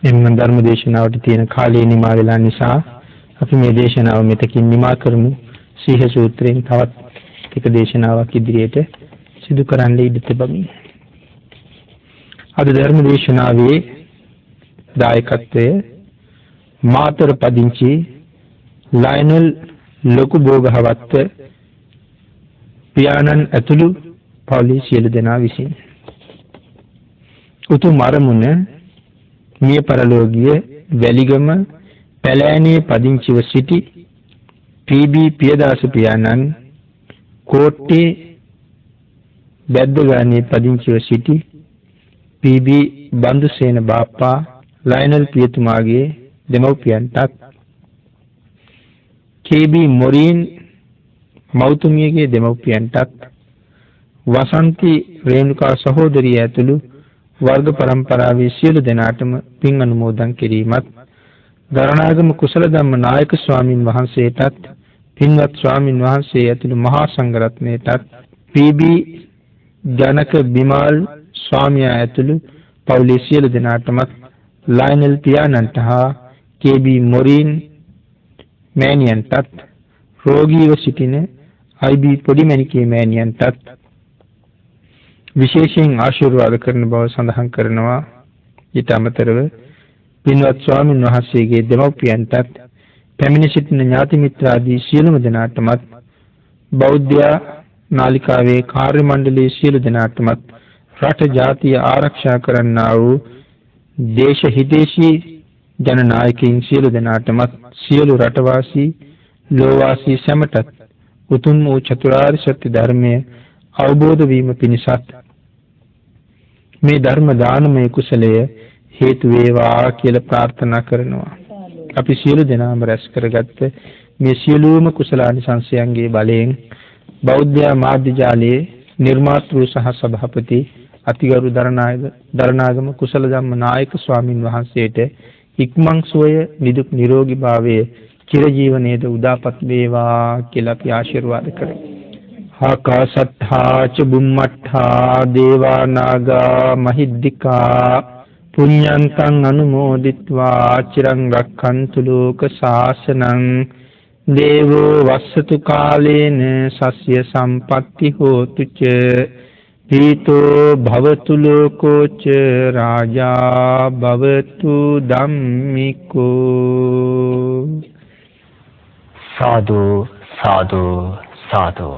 S2: එන්න ධර්ම දේශනාවට තියෙන කාලය නිමා වෙලා නිසා අපි මේ දේශනාව මෙතකින් නිමා කරමු. සීහ සූත්‍රයෙන් තවත් එක දේශනාවක් ඉදිරියට සිදු කරන්න ඉඩ තිබෙමි. අද ධර්ම දේශනාවේ දායකත්වයේ මාතර පදිංචි ලයනල් ලොකු භෝගහවත්ත පියාණන් ඇතුළු පවුලේ සියලු දෙනා විසින් උතුම් අරමුණ මිය පරලෝකීය වැලිගම පැලෑනේ පදිංචිව සිටි පී.බී. පියදාස පියාණන් කෝට්ටේ බැද්දගානේ පදිංචිව සිටි පී.බී. බන්දුසේන බාප්පා ලයනල් පියතුමාගේ දෙමව්පියන්ටත් කේ.බී. මොරින් මෞතුමියගේ දෙමව්පියන්ටත් වසන්ති රේණුකා සහෝදරිය ඇතුළු වර්ග පරම්පරාවේ සියලු දෙනාටම පින් අනුමෝදන් කිරීමත් දරණාගම කුසල ධම්ම නායක ස්වාමින් වහන්සේටත් පින්වත් ස්වාමින් වහන්සේ ඇතුළු මහා සංඝරත්නයටත් පී.බී. ජනක බිමාල් ස්වාමියා ඇතුළු පවුලේ සියලු දෙනාටමත් ලයනල් පියාණන්ට හා කේ.බී. මොරින් මෑණියන්ටත් රෝගීව සිටින අයි.බී. පොඩිමැණිකේ මෑණියන්ටත් විශේෂයෙන් ආශිර්වාද කරන බව සඳහන් කරනවා. ඊට අමතරව පින්වත් ස්වාමින් වහන්සේගේ දෙමව්පියන්ටත් පැමිණ සිටින ඥාති මිත්‍රාදී සියලුම දෙනාටමත් බෞද්ධ නාලිකාවේ කාර්ය මණ්ඩලයේ සියලු දෙනාටමත් රට ජාතිය ආරක්ෂා කරන්නා වූ දේශ හිතේශී ජනනායකයින් සියලු දෙනාටමත් සියලු රටවාසී ලෝවාසී සැමටත් උතුම් වූ චතුරාර්ය සත්‍ය ධර්මය අවබෝධ වීම පිණිසත් මේ ධර්ම දානමය කුසලය හේතු වේවා කියලා ප්‍රාර්ථනා කරනවා. අපි සියලු දෙනාම රැස් කරගත්ත මේ සියලුම කුසලානිසංසයන්ගේ බලයෙන් බෞද්ධ මාධ්‍ය ජාලයේ නිර්මාතෘ සහ සභාපති අතිගරු දරණාගම කුසල ධම්ම නායක ස්වාමින් වහන්සේට ඉක්මන් සුවය නිදුක් නිරෝගී භාවයේ චිරජීවනයේද උදාපත් වේවා කියලා අපි ආශිර්වාද කරමු. ආකාශත්ථා ච බුම්මත්ථා දේවා නාග මහිද්దికා පුඤ්ඤන්තං අනුමෝදිත්වා චිරං රක්ඛන්තු ලෝක ශාසනං දේවෝ වස්සතු කාලේන සස්ය සම්පatti හෝතු ච පීතෝ භවතු ලෝකෝ ච රාජා භවතු ධම්මිකෝ.
S1: සාදු සාදු සාදු.